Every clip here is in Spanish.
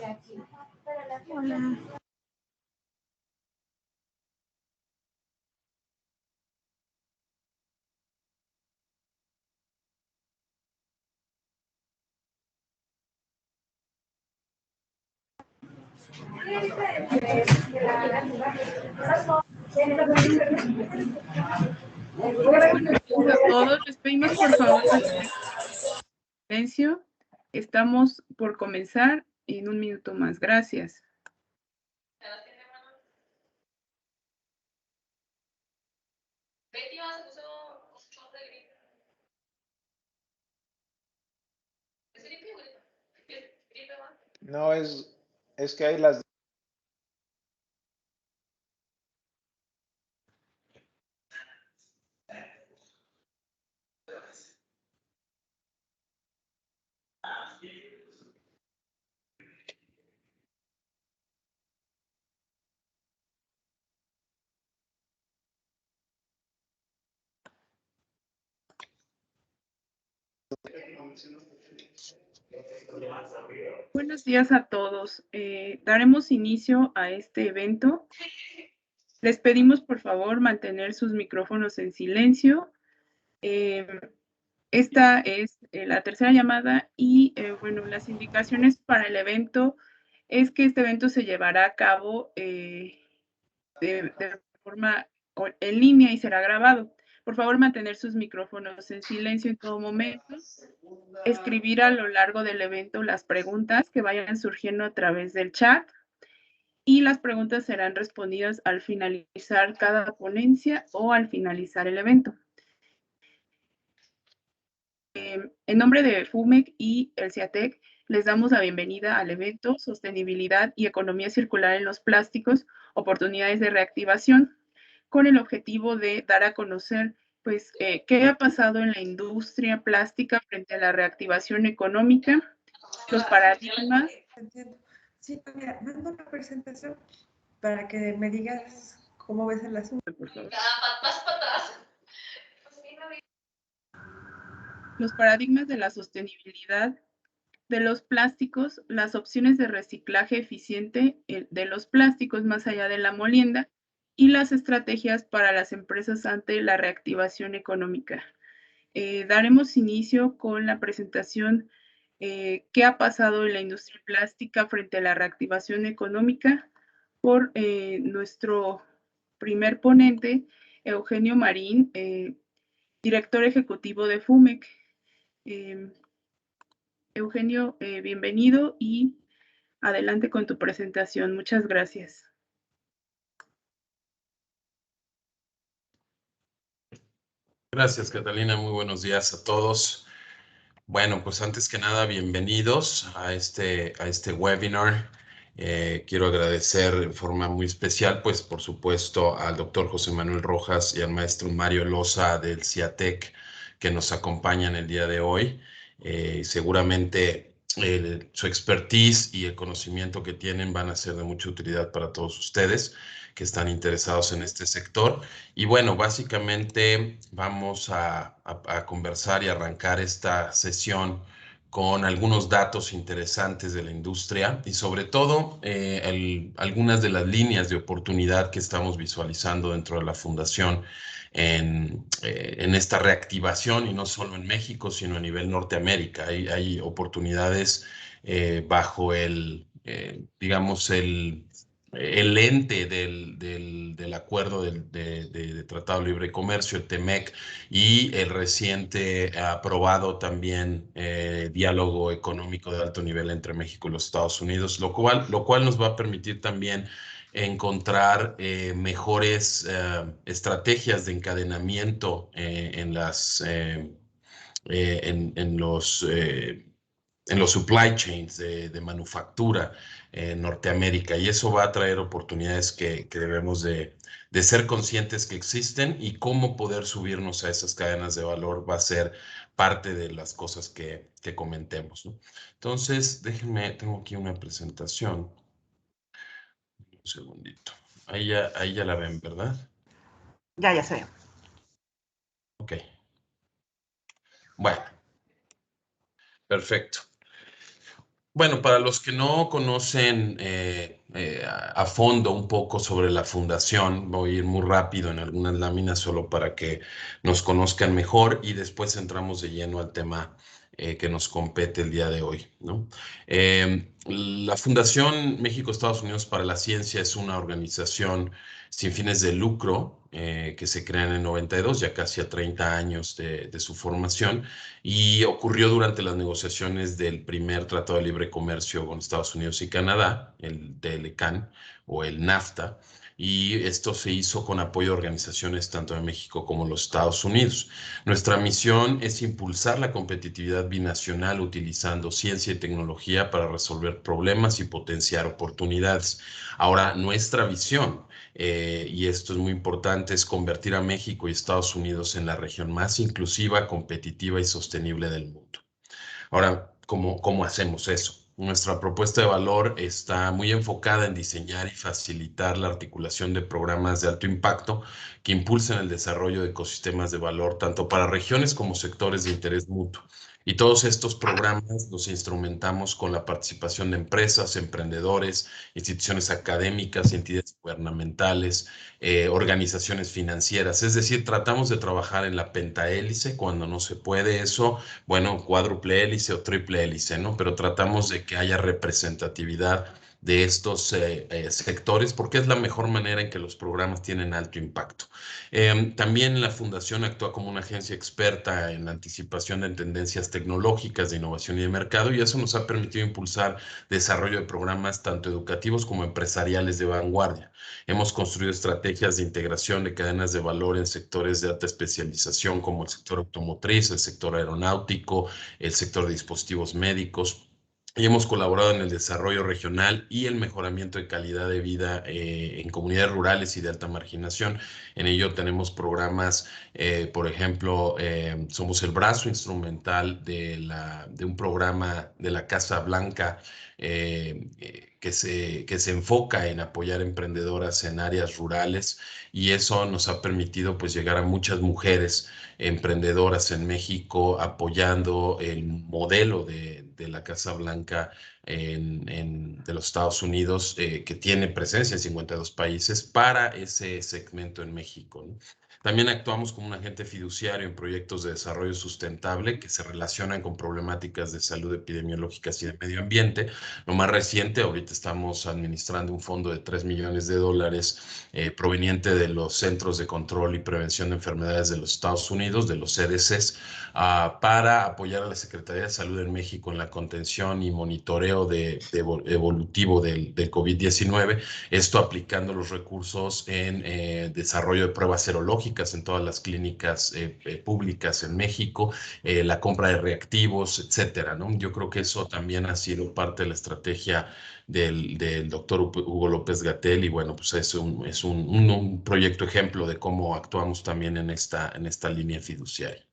Hola. Buenos días a todos. Les pedimos por favor mantener silencio. Estamos por comenzar en un minuto más. Gracias. No, es que hay las... Buenos días a todos. Daremos inicio a este evento. Les pedimos por favor mantener sus micrófonos en silencio. Esta es la tercera llamada y bueno, las indicaciones para el evento es que este evento se llevará a cabo de forma en línea y será grabado. Por favor, mantener sus micrófonos en silencio en todo momento. Escribir a lo largo del evento las preguntas que vayan surgiendo a través del chat y las preguntas serán respondidas al finalizar cada ponencia o al finalizar el evento. En nombre de FUMEC y el CIATEC, les damos la bienvenida al evento Sostenibilidad y Economía Circular en los Plásticos, Oportunidades de Reactivación, con el objetivo de dar a conocer pues, qué ha pasado en la industria plástica frente a la reactivación económica, los paradigmas. Entiendo. Sí, mira, mando una presentación para que me digas cómo ves el asunto. Por favor. Los paradigmas de la sostenibilidad de los plásticos, las opciones de reciclaje eficiente de los plásticos más allá de la molienda y las estrategias para las empresas ante la reactivación económica. Daremos inicio con la presentación qué ha pasado en la industria plástica frente a la reactivación económica por nuestro primer ponente, Eugenio Marín, director ejecutivo de FUMEC. Eugenio, bienvenido y adelante con tu presentación. Muchas gracias. Gracias, Catalina. Muy buenos días a todos. Bueno, pues antes que nada, bienvenidos a este webinar. Quiero agradecer de forma muy especial, pues por supuesto, al doctor José Manuel Rojas y al maestro Mario Loza del CIATEC que nos acompañan el día de hoy. Seguramente su expertise y el conocimiento que tienen van a ser de mucha utilidad para todos ustedes que están interesados en este sector. Y bueno, básicamente vamos a conversar y arrancar esta sesión con algunos datos interesantes de la industria y sobre todo algunas de las líneas de oportunidad que estamos visualizando dentro de la Fundación en esta reactivación, y no solo en México, sino a nivel Norteamérica. Hay oportunidades bajo digamos, el ente del acuerdo de Tratado de Libre Comercio, el TEMEC, y el reciente aprobado también diálogo económico de alto nivel entre México y los Estados Unidos, lo cual nos va a permitir también encontrar mejores estrategias de encadenamiento en los supply chains de manufactura en Norteamérica, y eso va a traer oportunidades que debemos de ser conscientes que existen, y cómo poder subirnos a esas cadenas de valor va a ser parte de las cosas que comentemos, ¿no? Entonces, déjenme, tengo aquí una presentación. Un segundito. Ahí ya la ven, ¿verdad? Ya se ve. Ok. Bueno. Perfecto. Bueno, para los que no conocen a fondo un poco sobre la fundación, voy a ir muy rápido en algunas láminas solo para que nos conozcan mejor y después entramos de lleno al tema que nos compete el día de hoy, ¿no? La Fundación México-Estados Unidos para la Ciencia es una organización sin fines de lucro que se crea en el 92, ya casi a 30 años de su formación, y ocurrió durante las negociaciones del primer Tratado de Libre Comercio con Estados Unidos y Canadá, el TLCAN o el NAFTA, y esto se hizo con apoyo de organizaciones tanto de México como los Estados Unidos. Nuestra misión es impulsar la competitividad binacional utilizando ciencia y tecnología para resolver problemas y potenciar oportunidades. Ahora, nuestra visión, y esto es muy importante, es convertir a México y Estados Unidos en la región más inclusiva, competitiva y sostenible del mundo. Ahora, ¿cómo hacemos eso? Nuestra propuesta de valor está muy enfocada en diseñar y facilitar la articulación de programas de alto impacto que impulsen el desarrollo de ecosistemas de valor tanto para regiones como sectores de interés mutuo. Y todos estos programas los instrumentamos con la participación de empresas, emprendedores, instituciones académicas, entidades gubernamentales, organizaciones financieras. Es decir, tratamos de trabajar en la pentahélice cuando no se puede eso, bueno, cuádruple hélice o triple hélice, ¿no? Pero tratamos de que haya representatividad de estos sectores porque es la mejor manera en que los programas tienen alto impacto. También la Fundación actúa como una agencia experta en la anticipación de tendencias tecnológicas de innovación y de mercado, y eso nos ha permitido impulsar desarrollo de programas tanto educativos como empresariales de vanguardia. Hemos construido estrategias de integración de cadenas de valor en sectores de alta especialización como el sector automotriz, el sector aeronáutico, el sector de dispositivos médicos. Y hemos colaborado en el desarrollo regional y el mejoramiento de calidad de vida en comunidades rurales y de alta marginación. En ello tenemos programas, por ejemplo, somos el brazo instrumental de un programa de la Casa Blanca que se enfoca en apoyar emprendedoras en áreas rurales, y eso nos ha permitido pues llegar a muchas mujeres emprendedoras en México apoyando el modelo de la Casa Blanca de los Estados Unidos, que tiene presencia en 52 países para ese segmento en México, ¿no? También actuamos como un agente fiduciario en proyectos de desarrollo sustentable que se relacionan con problemáticas de salud epidemiológicas y de medio ambiente. Lo más reciente, ahorita estamos administrando un fondo de $3 millones proveniente de los Centros de Control y Prevención de Enfermedades de los Estados Unidos, de los CDCs, para apoyar a la Secretaría de Salud en México en la contención y monitoreo evolutivo del COVID-19, esto aplicando los recursos en desarrollo de pruebas serológicas en todas las clínicas públicas en México, la compra de reactivos, etcétera, ¿no? Yo creo que eso también ha sido parte de la estrategia del doctor Hugo López-Gatell, y bueno, pues es un proyecto ejemplo de cómo actuamos también en esta línea fiduciaria.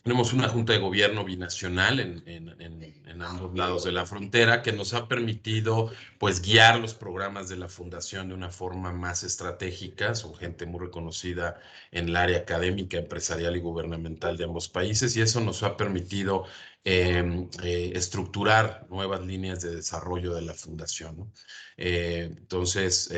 Tenemos una junta de gobierno binacional en ambos lados de la frontera que nos ha permitido pues guiar los programas de la fundación de una forma más estratégica. Son gente muy reconocida en el área académica, empresarial y gubernamental de ambos países, y eso nos ha permitido estructurar nuevas líneas de desarrollo de la fundación, ¿no? Entonces,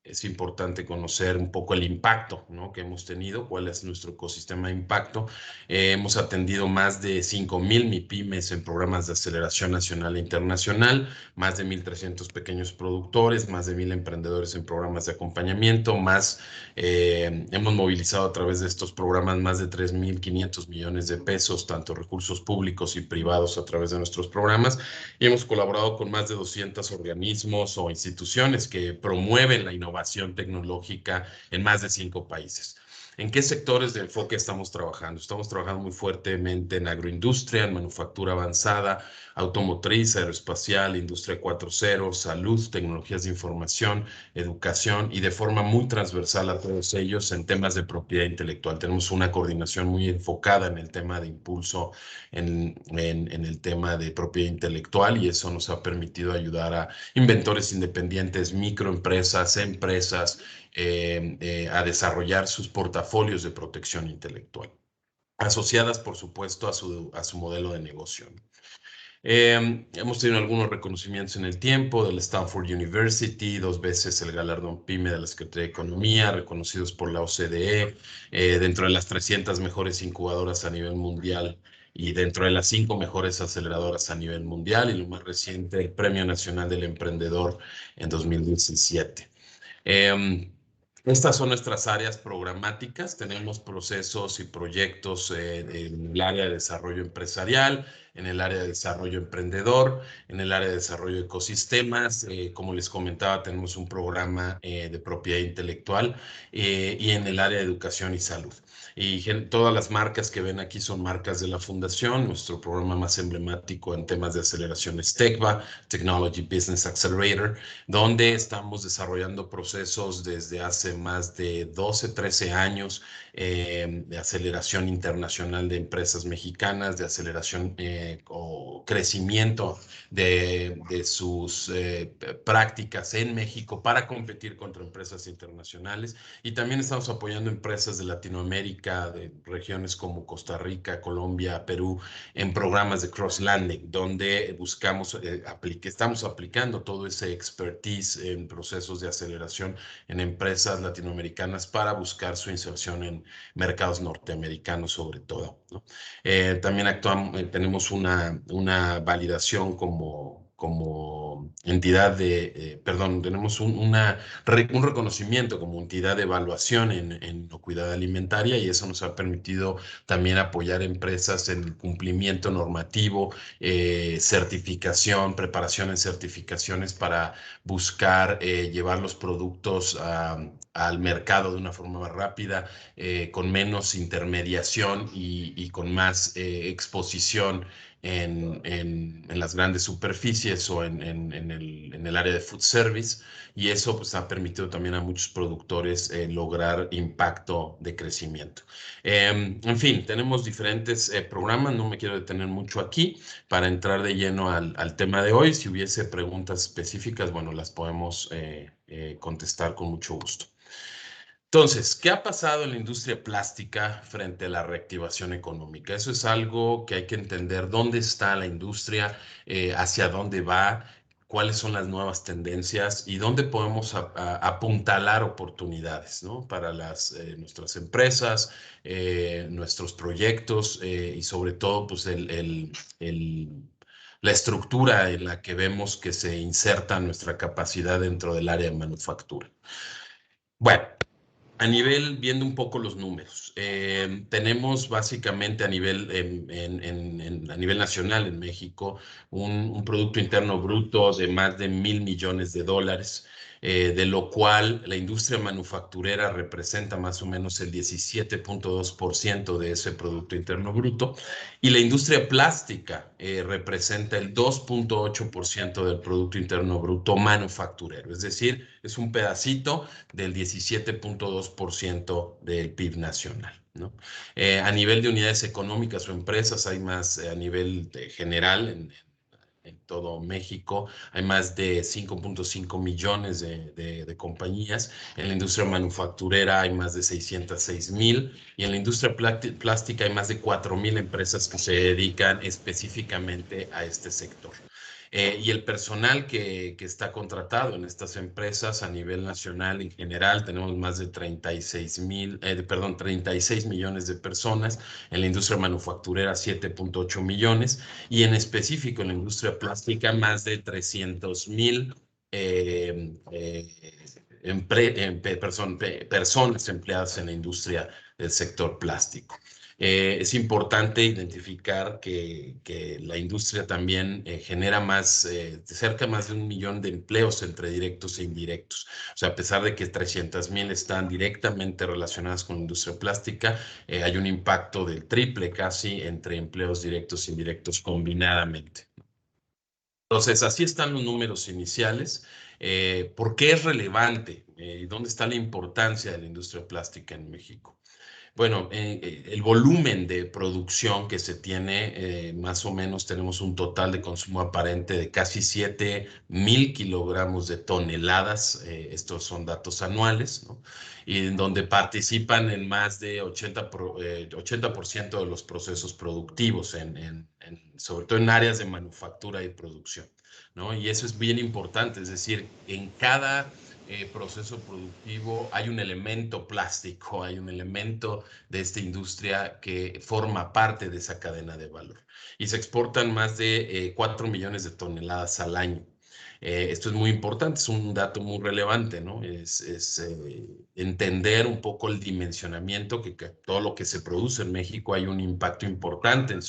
es importante conocer un poco el impacto, ¿no?, que hemos tenido, cuál es nuestro ecosistema de impacto. Hemos atendido más de 5,000 MIPYMES en programas de aceleración nacional e internacional, más de 1,300 pequeños productores, más de 1,000 emprendedores en programas de acompañamiento, hemos movilizado a través de estos programas más de 3,500 millones de pesos, tanto recursos públicos y privados a través de nuestros programas, y hemos colaborado con más de 200 organismos o instituciones que promueven la innovación tecnológica en más de 5 países. ¿En qué sectores de enfoque estamos trabajando? Estamos trabajando muy fuertemente en agroindustria, en manufactura avanzada, automotriz, aeroespacial, industria 4.0, salud, tecnologías de información, educación, y de forma muy transversal a todos ellos en temas de propiedad intelectual. Tenemos una coordinación muy enfocada en el tema de impulso en el tema de propiedad intelectual, y eso nos ha permitido ayudar a inventores independientes, microempresas, empresas, a desarrollar sus portafolios de protección intelectual, asociadas, por supuesto, a su modelo de negocio. Hemos tenido algunos reconocimientos en el tiempo del Stanford University, 2 veces el galardón PYME de la Secretaría de Economía, reconocidos por la OCDE, dentro de las 300 mejores incubadoras a nivel mundial y dentro de las 5 mejores aceleradoras a nivel mundial, y lo más reciente, el Premio Nacional del Emprendedor en 2017. Estas son nuestras áreas programáticas. Tenemos procesos y proyectos en el área de desarrollo empresarial, en el área de desarrollo emprendedor, en el área de desarrollo de ecosistemas. Como les comentaba, tenemos un programa de propiedad intelectual y en el área de educación y salud. Y todas las marcas que ven aquí son marcas de la Fundación. Nuestro programa más emblemático en temas de aceleración es TECVA, Technology Business Accelerator, donde estamos desarrollando procesos desde hace más de 12, 13 años de aceleración internacional de empresas mexicanas, de aceleración o crecimiento de sus prácticas en México para competir contra empresas internacionales. Y también estamos apoyando empresas de Latinoamérica, de regiones como Costa Rica, Colombia, Perú, en programas de cross-landing, donde buscamos, estamos aplicando todo ese expertise en procesos de aceleración en empresas latinoamericanas para buscar su inserción en mercados norteamericanos sobre todo, ¿no? También tenemos una validación como entidad tenemos un reconocimiento como entidad de evaluación en inocuidad alimentaria, y eso nos ha permitido también apoyar empresas en el cumplimiento normativo, certificación, preparación en certificaciones para buscar llevar los productos al mercado de una forma más rápida, con menos intermediación y con más exposición en las grandes superficies o en el área de food service, y eso pues ha permitido también a muchos productores lograr impacto de crecimiento. En fin, tenemos diferentes programas, no me quiero detener mucho aquí para entrar de lleno al tema de hoy. Si hubiese preguntas específicas, bueno, las podemos contestar con mucho gusto. Entonces, ¿qué ha pasado en la industria plástica frente a la reactivación económica? Eso es algo que hay que entender. ¿Dónde está la industria? ¿Hacia dónde va? ¿Cuáles son las nuevas tendencias? ¿Y dónde podemos apuntalar oportunidades, ¿no? Para nuestras empresas, nuestros proyectos y sobre todo, pues, la estructura en la que vemos que se inserta nuestra capacidad dentro del área de manufactura. Bueno, viendo un poco los números, tenemos básicamente a nivel nacional en México un Producto Interno Bruto de más de $1,000 millones, de lo cual la industria manufacturera representa más o menos el 17.2% de ese Producto Interno Bruto, y la industria plástica representa el 2.8% del Producto Interno Bruto manufacturero, es decir, es un pedacito del 17.2% del PIB nacional, ¿no? A nivel de unidades económicas o empresas hay más a nivel general en todo México, hay más de 5.5 millones de compañías. En la industria manufacturera hay más de 606,000, y en la industria plástica hay más de 4,000 empresas que se dedican específicamente a este sector. Y el personal que está contratado en estas empresas a nivel nacional en general, tenemos más de 36 millones de personas. En la industria manufacturera 7.8 millones, y en específico en la industria plástica más de 300,000 personas empleadas en la industria del sector plástico. Es importante identificar que la industria también genera cerca más de 1 millón de empleos entre directos e indirectos. O sea, a pesar de que 300,000 están directamente relacionadas con la industria plástica, hay un impacto del triple casi entre empleos directos e indirectos combinadamente. Entonces, así están los números iniciales. ¿Por qué es relevante? ¿Dónde está la importancia de la industria plástica en México? Bueno, el volumen de producción que se tiene, más o menos tenemos un total de consumo aparente de casi 7,000 kilogramos de toneladas. Estos son datos anuales, ¿no? Y en donde participan en más de 80% de los procesos productivos en sobre todo en áreas de manufactura y producción, ¿no? Y eso es bien importante, es decir, en cada proceso productivo hay un elemento plástico, hay un elemento de esta industria que forma parte de esa cadena de valor. Y se exportan más de 4 millones de toneladas al año. Esto es muy importante, es un dato muy relevante, ¿no? Entender un poco el dimensionamiento, que todo lo que se produce en México hay un impacto importante en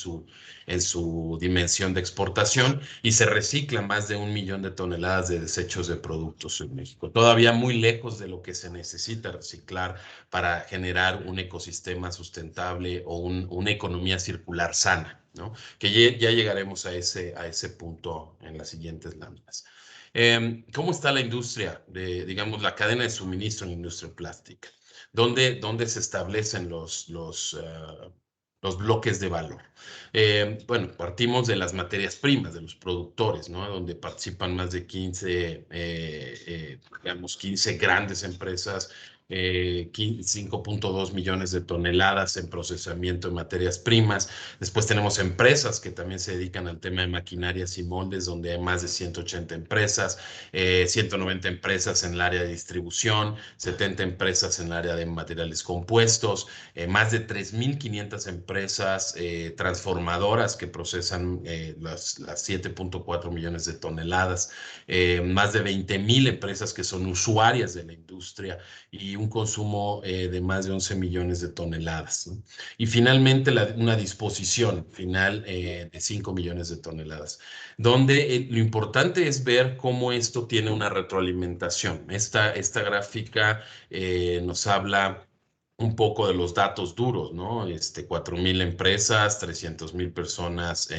su dimensión de exportación y se recicla más de 1 millón de toneladas de desechos de productos en México. Todavía muy lejos de lo que se necesita reciclar para generar un ecosistema sustentable o una economía circular sana, ¿no? Que ya llegaremos a ese punto en las siguientes láminas. ¿Cómo está la industria, digamos, la cadena de suministro en la industria plástica? ¿Dónde se establecen los bloques de valor? Bueno, partimos de las materias primas, de los productores, ¿no? Donde participan más de 15 grandes empresas, 5.2 millones de toneladas en procesamiento de materias primas. Después tenemos empresas que también se dedican al tema de maquinarias y moldes, donde hay más de 180 empresas, 190 empresas en el área de distribución, 70 empresas en el área de materiales compuestos, más de 3.500 empresas transformadoras que procesan las 7.4 millones de toneladas, más de 20.000 empresas que son usuarias de la industria y un consumo de más de 11 millones de toneladas, ¿no? Y finalmente una disposición final de 5 millones de toneladas, donde lo importante es ver cómo esto tiene una retroalimentación. Esta gráfica nos habla un poco de los datos duros, ¿no? 4.000 empresas, 300.000 personas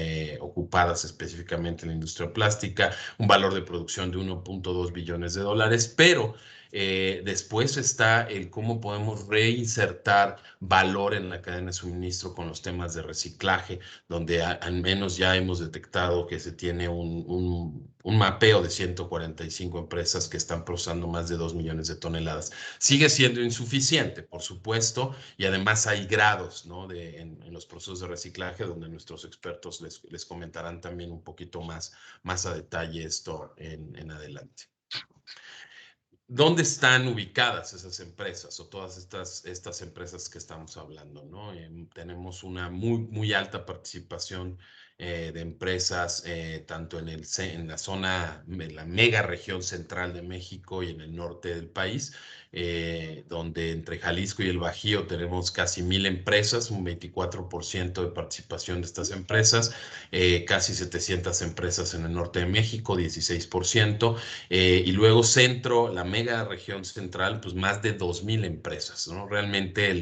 ocupadas específicamente en la industria plástica, un valor de producción de 1.2 billones de dólares, pero después está el cómo podemos reinsertar valor en la cadena de suministro con los temas de reciclaje, donde al menos ya hemos detectado que se tiene un mapeo de 145 empresas que están procesando más de 2 millones de toneladas. Sigue siendo insuficiente, por supuesto, y además hay grados, ¿no? en los procesos de reciclaje, donde nuestros expertos les comentarán también un poquito más a detalle esto en adelante. ¿Dónde están ubicadas esas empresas o todas estas empresas que estamos hablando, ¿no? Tenemos una muy alta participación de empresas tanto en la zona, en la mega región central de México y en el norte del país, donde entre Jalisco y el Bajío tenemos casi 1,000 empresas, un 24% de participación de estas empresas, casi 700 empresas en el norte de México, 16%, y luego centro, la mega región central, pues más de 2,000 empresas, ¿no? Realmente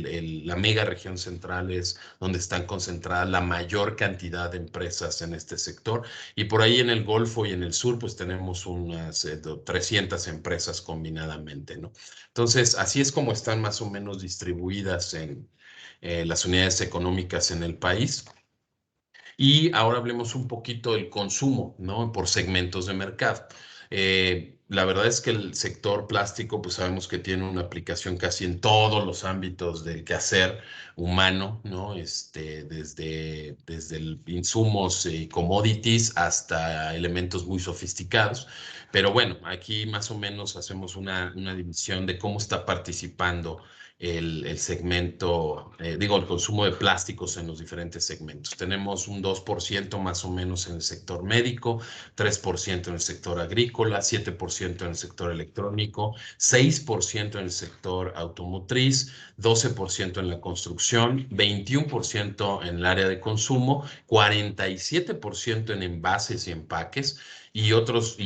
la mega región central es donde están concentradas la mayor cantidad de empresas en este sector, y por ahí en el Golfo y en el sur, pues tenemos unas 300 empresas combinadamente, ¿no? Entonces, así es como están más o menos distribuidas en las unidades económicas en el país. Y ahora hablemos un poquito del consumo, ¿no? Por segmentos de mercado. La verdad es que el sector plástico, pues sabemos que tiene una aplicación casi en todos los ámbitos del quehacer humano, ¿no? Desde insumos y commodities hasta elementos muy sofisticados. Pero bueno, aquí más o menos hacemos una división de cómo está participando el segmento, el consumo de plásticos en los diferentes segmentos. Tenemos un 2% más o menos en el sector médico, 3% en el sector agrícola, 7% en el sector electrónico, 6% en el sector automotriz, 12% en la construcción, 21% en el área de consumo, 47% en envases y empaques, y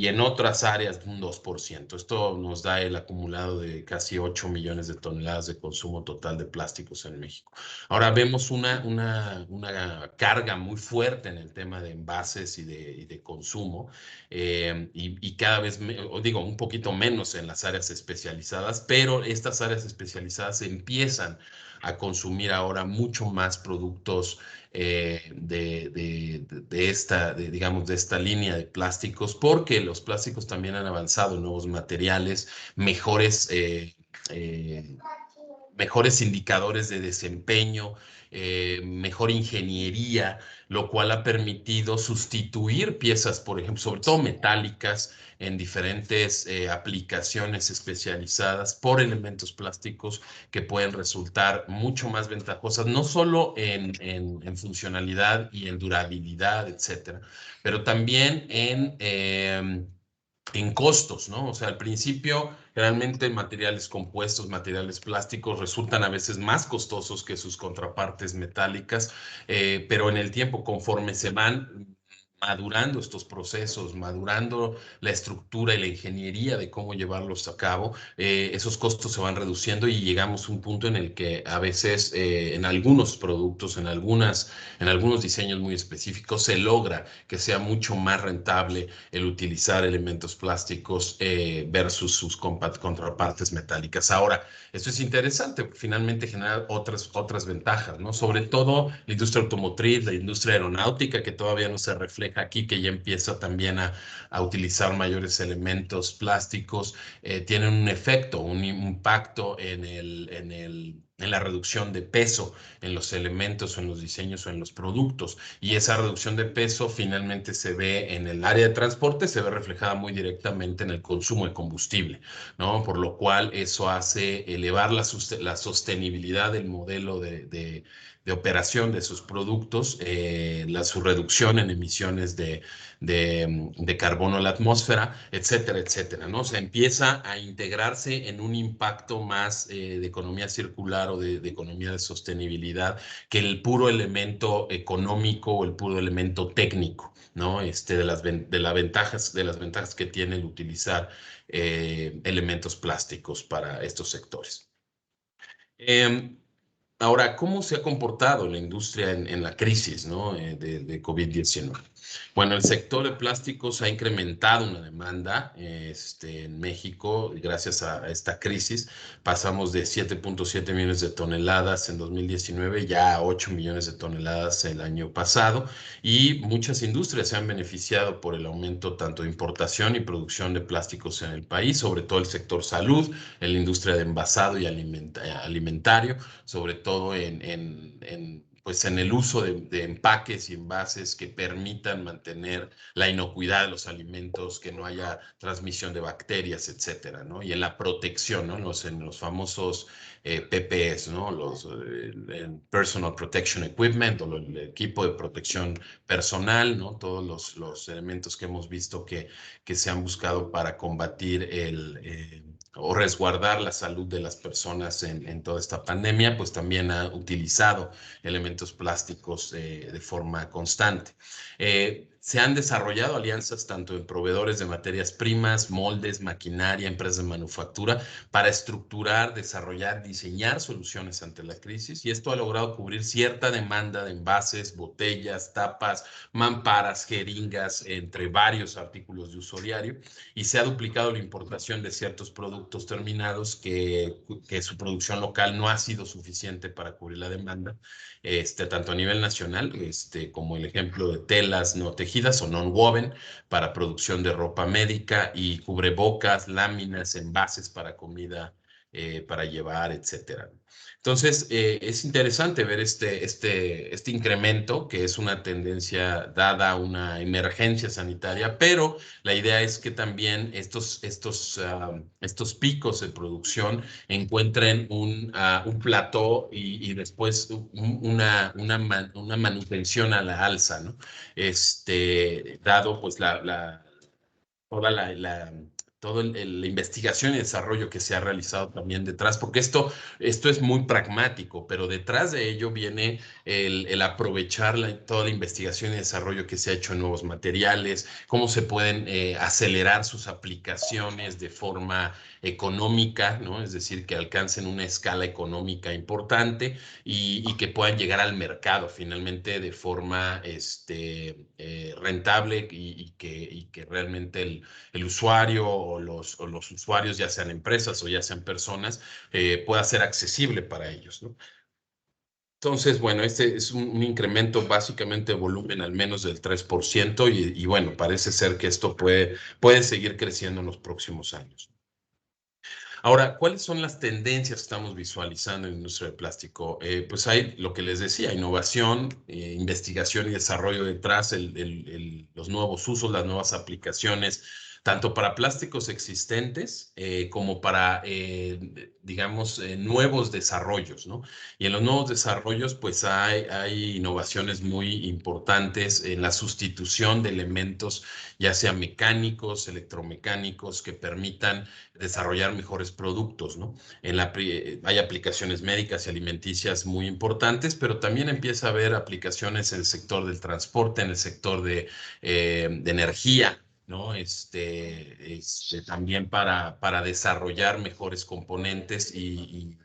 en otras áreas un 2%. Esto nos da el acumulado de casi 8 millones de toneladas de consumo total de plásticos en México. Ahora vemos una carga muy fuerte en el tema de envases y de consumo, y cada vez, un poquito menos en las áreas especializadas, pero estas áreas especializadas empiezan a consumir ahora mucho más productos de esta línea de plásticos, porque los plásticos también han avanzado en nuevos materiales, mejores mejores indicadores de desempeño, mejor ingeniería, lo cual ha permitido sustituir piezas, por ejemplo, sobre todo metálicas, en diferentes aplicaciones especializadas por elementos plásticos que pueden resultar mucho más ventajosas, no solo en funcionalidad y en durabilidad, etcétera, pero también en costos, ¿no? O sea, al principio, realmente materiales compuestos, materiales plásticos resultan a veces más costosos que sus contrapartes metálicas, pero en el tiempo, conforme se van madurando estos procesos, madurando la estructura y la ingeniería de cómo llevarlos a cabo, esos costos se van reduciendo y llegamos a un punto en el que a veces en algunos productos, en algunos diseños muy específicos, se logra que sea mucho más rentable el utilizar elementos plásticos versus sus contrapartes metálicas. Ahora, esto es interesante, finalmente genera otras ventajas, ¿no? Sobre todo la industria automotriz, la industria aeronáutica, que todavía no se refleja aquí, que ya empieza también a utilizar mayores elementos plásticos, tienen un efecto, un impacto en la reducción de peso en los elementos o en los diseños o en los productos. Y esa reducción de peso finalmente se ve en el área de transporte, se ve reflejada muy directamente en el consumo de combustible, ¿no? Por lo cual eso hace elevar la sostenibilidad del modelo de operación de sus productos, su reducción en emisiones de carbono a la atmósfera, etcétera, etcétera, ¿no? O sea, empieza a integrarse en un impacto más de economía circular o de economía de sostenibilidad que el puro elemento económico o el puro elemento técnico, ¿no? De las ventajas que tiene el utilizar elementos plásticos para estos sectores. Ahora, ¿cómo se ha comportado la industria en la crisis, ¿no? de COVID-19? Bueno, el sector de plásticos ha incrementado una demanda en México gracias a esta crisis. Pasamos de 7.7 millones de toneladas en 2019 ya a 8 millones de toneladas el año pasado, y muchas industrias se han beneficiado por el aumento tanto de importación y producción de plásticos en el país, sobre todo el sector salud, en la industria de envasado y alimentario, sobre todo pues en el uso de empaques y envases que permitan mantener la inocuidad de los alimentos, que no haya transmisión de bacterias, etcétera, ¿no? Y en la protección, ¿no? En los famosos PPEs, ¿no? El Personal Protection Equipment, o el equipo de protección personal, ¿no? Todos los elementos que hemos visto que se han buscado para combatir o resguardar la salud de las personas en toda esta pandemia, pues también ha utilizado elementos plásticos de forma constante. Se han desarrollado alianzas tanto en proveedores de materias primas, moldes, maquinaria, empresas de manufactura, para estructurar, desarrollar, diseñar soluciones ante la crisis, y esto ha logrado cubrir cierta demanda de envases, botellas, tapas, mamparas, jeringas, entre varios artículos de uso diario, y se ha duplicado la importación de ciertos productos terminados que su producción local no ha sido suficiente para cubrir la demanda, tanto a nivel nacional, como el ejemplo de telas no tejidas o non-woven para producción de ropa médica, y cubrebocas, láminas, envases para comida, para llevar, etcétera. Entonces, es interesante ver este incremento, que es una tendencia dada a una emergencia sanitaria, pero la idea es que también estos picos de producción encuentren un plató y después una manutención a la alza, ¿no? Dado pues toda toda la investigación y desarrollo que se ha realizado también detrás, porque esto es muy pragmático, pero detrás de ello viene el aprovechar toda la investigación y desarrollo que se ha hecho en nuevos materiales, cómo se pueden acelerar sus aplicaciones de forma económica, ¿no? Es decir, que alcancen una escala económica importante y que puedan llegar al mercado finalmente de forma rentable, y que realmente el usuario o los usuarios, ya sean empresas o ya sean personas, pueda ser accesible para ellos, ¿no? Entonces, bueno, este es un incremento básicamente de volumen al menos del 3%, y bueno, parece ser que esto puede seguir creciendo en los próximos años. Ahora, ¿cuáles son las tendencias que estamos visualizando en la industria del plástico? Pues hay lo que les decía, innovación, investigación y desarrollo detrás, los nuevos usos, las nuevas aplicaciones, tanto para plásticos existentes como para, digamos, nuevos desarrollos, ¿no? Y en los nuevos desarrollos, pues hay innovaciones muy importantes en la sustitución de elementos, ya sea mecánicos, electromecánicos, que permitan desarrollar mejores productos, ¿no? Hay aplicaciones médicas y alimenticias muy importantes, pero también empieza a haber aplicaciones en el sector del transporte, en el sector de energía, ¿no? También para desarrollar mejores componentes y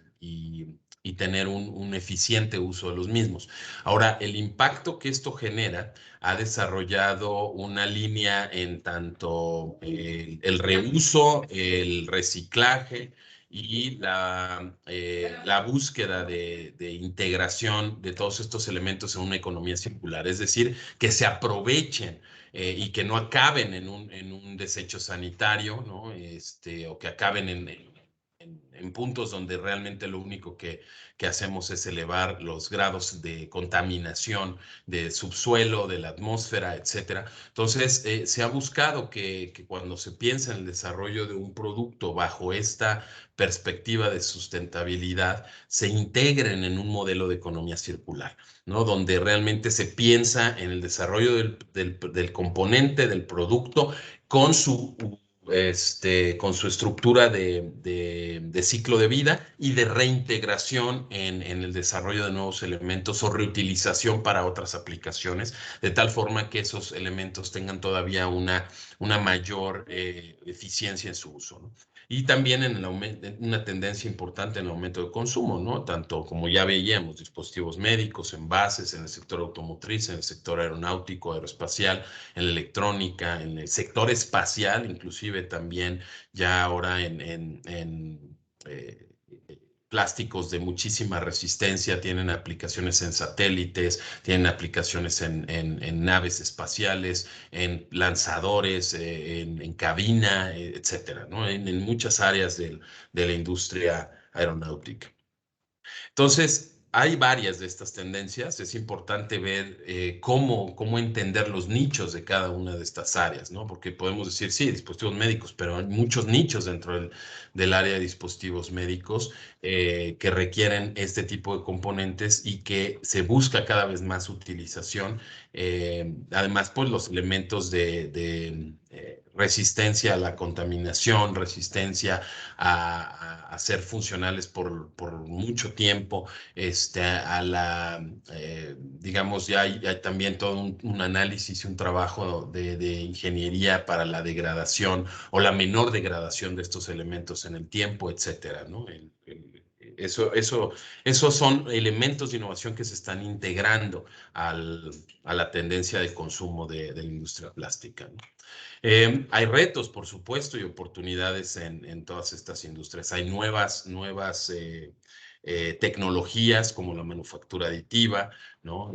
tener un eficiente uso de los mismos. Ahora, el impacto que esto genera ha desarrollado una línea en tanto el reuso, el reciclaje y la búsqueda de integración de todos estos elementos en una economía circular, es decir, que se aprovechen y que no acaben en un desecho sanitario, ¿no? O que acaben en puntos donde realmente lo único que hacemos es elevar los grados de contaminación del subsuelo, de la atmósfera, etcétera. Entonces, se ha buscado que cuando se piensa en el desarrollo de un producto bajo esta perspectiva de sustentabilidad, se integren en un modelo de economía circular, ¿no? Donde realmente se piensa en el desarrollo del componente, del producto, con su estructura de ciclo de vida y de reintegración en el desarrollo de nuevos elementos o reutilización para otras aplicaciones, de tal forma que esos elementos tengan todavía una mayor eficiencia en su uso, ¿no? Y también en una tendencia importante en el aumento de consumo, ¿no? Tanto como ya veíamos, dispositivos médicos, envases en el sector automotriz, en el sector aeronáutico, aeroespacial, en la electrónica, en el sector espacial, inclusive también ya ahora eh, plásticos de muchísima resistencia, tienen aplicaciones en satélites, tienen aplicaciones en naves espaciales, en lanzadores, en cabina, etcétera, ¿no? En muchas áreas de la industria aeronáutica. Entonces, hay varias de estas tendencias. Es importante ver cómo entender los nichos de cada una de estas áreas, ¿no? Porque podemos decir, sí, dispositivos médicos, pero hay muchos nichos dentro del área de dispositivos médicos que requieren este tipo de componentes y que se busca cada vez más utilización. Además, pues los elementos de resistencia a la contaminación, resistencia a ser funcionales por mucho tiempo, digamos, ya hay también todo un análisis y un trabajo de ingeniería para la degradación o la menor degradación de estos elementos en el tiempo, etcétera, ¿no? Esos son elementos de innovación que se están integrando a la tendencia de consumo de la industria plástica, ¿no? Hay retos, por supuesto, y oportunidades en todas estas industrias. Hay nuevas tecnologías como la manufactura aditiva, ¿no?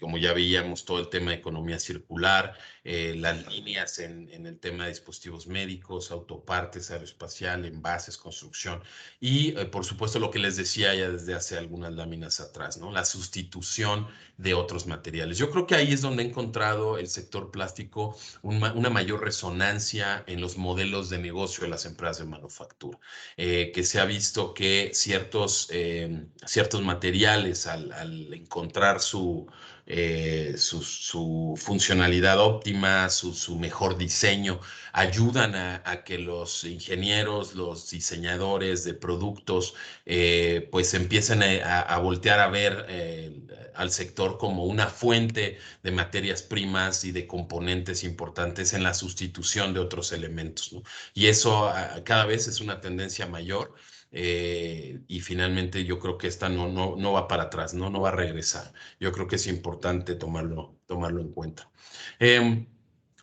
Como ya veíamos, todo el tema de economía circular, las líneas en el tema de dispositivos médicos, autopartes, aeroespacial, envases, construcción y, por supuesto, lo que les decía ya desde hace algunas láminas atrás, ¿no? La sustitución de otros materiales. Yo creo que ahí es donde ha encontrado el sector plástico una mayor resonancia en los modelos de negocio de las empresas de manufactura, que se ha visto que ciertos materiales al encontrar su funcionalidad óptima, su mejor diseño, ayudan a que los ingenieros, los diseñadores de productos, pues empiecen a voltear a ver al sector como una fuente de materias primas y de componentes importantes en la sustitución de otros elementos, ¿no? Y eso cada vez es una tendencia mayor. Y finalmente yo creo que esta no va para atrás, no va a regresar. Yo creo que es importante tomarlo en cuenta.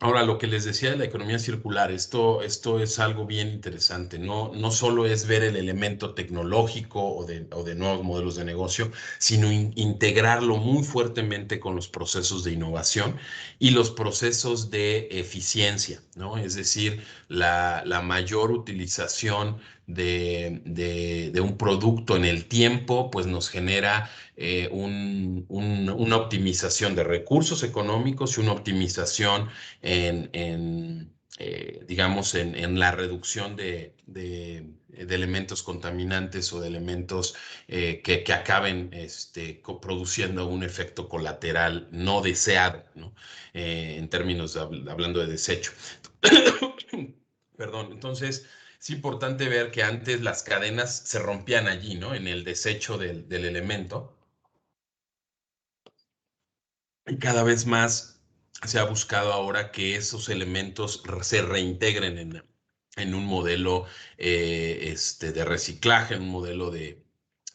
Ahora, lo que les decía de la economía circular, esto es algo bien interesante. No solo es ver el elemento tecnológico o de nuevos modelos de negocio, sino integrarlo muy fuertemente con los procesos de innovación y los procesos de eficiencia, ¿no? Es decir, la mayor utilización de un producto en el tiempo, pues nos genera una optimización de recursos económicos y una optimización digamos, en la reducción de elementos contaminantes o de elementos que acaben produciendo un efecto colateral no deseado, ¿no? En términos hablando de desecho. Perdón, entonces es importante ver que antes las cadenas se rompían allí, ¿no? En el desecho del elemento. Y cada vez más se ha buscado ahora que esos elementos se reintegren en un modelo de reciclaje, en un modelo de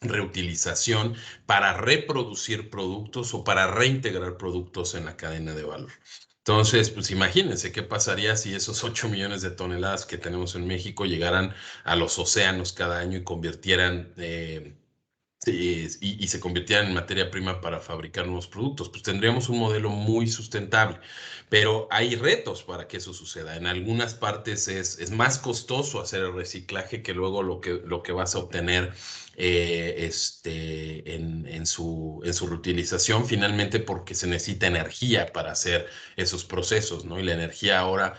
reutilización para reproducir productos o para reintegrar productos en la cadena de valor. Entonces, pues imagínense qué pasaría si esos 8 millones de toneladas que tenemos en México llegaran a los océanos cada año y convirtieran y se convirtieran en materia prima para fabricar nuevos productos, pues tendríamos un modelo muy sustentable. Pero hay retos para que eso suceda. En algunas partes es más costoso hacer el reciclaje que luego lo que vas a obtener en su reutilización, finalmente porque se necesita energía para hacer esos procesos, ¿no? Y la energía ahora,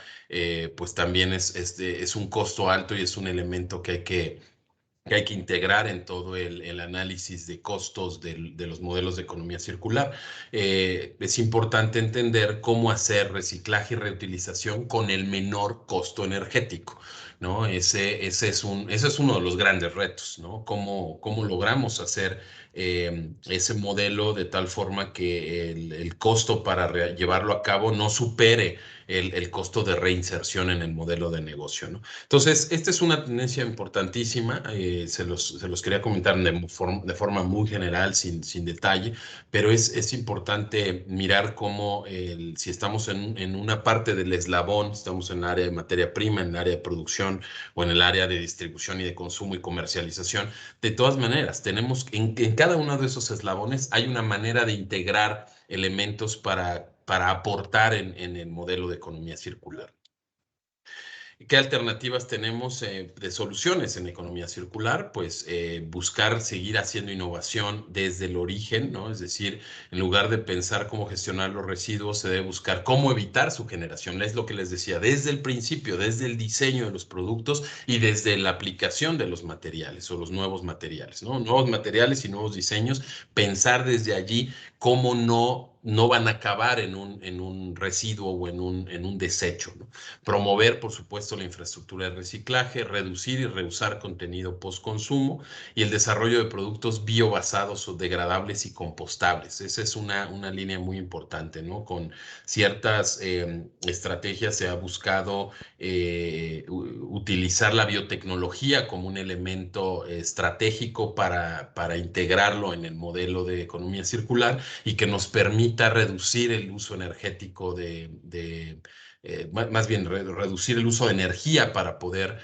pues también es un costo alto y es un elemento que hay que integrar en todo el análisis de costos de los modelos de economía circular. Es importante entender cómo hacer reciclaje y reutilización con el menor costo energético, ¿no? Ese es uno de los grandes retos, ¿no? ¿Cómo logramos hacer ese modelo de tal forma que el costo para llevarlo a cabo no supere el costo de reinserción en el modelo de negocio, ¿no? Entonces, esta es una tendencia importantísima, se los quería comentar de forma muy general, sin detalle, pero es importante mirar cómo si estamos en una parte del eslabón, estamos en el área de materia prima, en el área de producción o en el área de distribución y de consumo y comercialización, de todas maneras, tenemos en cada uno de esos eslabones hay una manera de integrar elementos para aportar en el modelo de economía circular. ¿Qué alternativas tenemos de soluciones en economía circular? Pues buscar seguir haciendo innovación desde el origen, ¿no? Es decir, en lugar de pensar cómo gestionar los residuos, se debe buscar cómo evitar su generación. Es lo que les decía, desde el principio, desde el diseño de los productos y desde la aplicación de los materiales o los nuevos materiales, ¿no? Nuevos materiales y nuevos diseños, pensar desde allí cómo no van a acabar en un residuo o en un desecho, ¿no? Promover, por supuesto, la infraestructura de reciclaje, reducir y reusar contenido post-consumo y el desarrollo de productos biobasados o degradables y compostables. Esa es una línea muy importante, ¿no? Con ciertas estrategias se ha buscado utilizar la biotecnología como un elemento estratégico para integrarlo en el modelo de economía circular y que nos permita reducir el uso energético más bien reducir el uso de energía para poder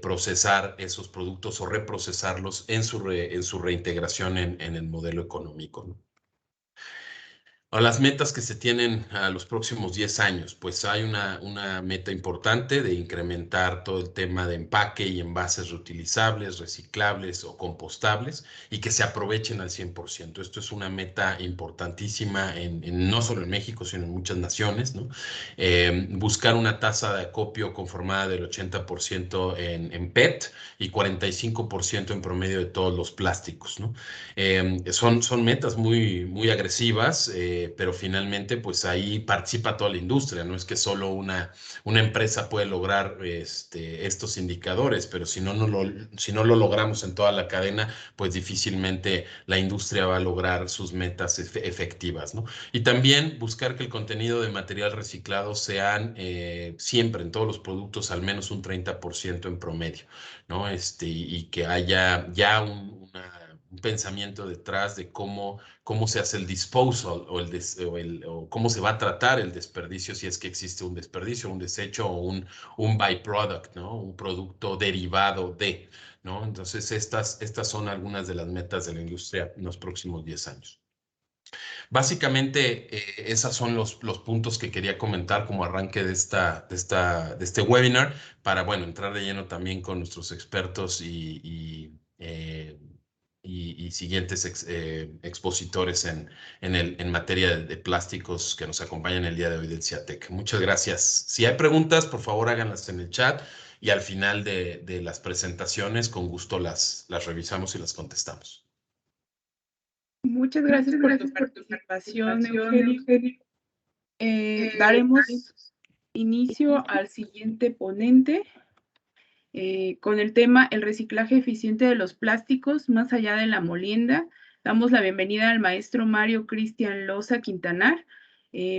procesar esos productos o reprocesarlos en su reintegración en el modelo económico, ¿no? A las metas que se tienen a los próximos 10 años, pues hay una meta importante de incrementar todo el tema de empaque y envases reutilizables, reciclables o compostables y que se aprovechen al 100%. Esto es una meta importantísima no solo en México, sino en muchas naciones, ¿no? Buscar una tasa de acopio conformada del 80% en PET y 45% en promedio de todos los plásticos, ¿no? Son metas muy agresivas, pero finalmente pues ahí participa toda la industria, no es que solo una empresa puede lograr estos indicadores, pero si no lo logramos en toda la cadena, pues difícilmente la industria va a lograr sus metas efectivas, ¿no? Y también buscar que el contenido de material reciclado sean siempre en todos los productos al menos un 30% en promedio, ¿no? Y que haya ya un pensamiento detrás de cómo se hace el disposal o cómo se va a tratar el desperdicio si es que existe un desperdicio, un desecho o un byproduct, ¿no? Un producto derivado de, ¿no? Entonces, estas son algunas de las metas de la industria en los próximos 10 años. Básicamente, esos son los puntos que quería comentar como arranque de este webinar para, bueno, entrar de lleno también con nuestros expertos y siguientes expositores en materia de plásticos que nos acompañan el día de hoy del CIATEC. Muchas gracias. Si hay preguntas, por favor háganlas en el chat y al final de las presentaciones, con gusto las revisamos y las contestamos. Muchas gracias por tu participación, Eugenio. Daremos inicio al siguiente ponente con el tema el reciclaje eficiente de los plásticos más allá de la molienda. Damos la bienvenida al maestro Mario Cristian Loza Quintanar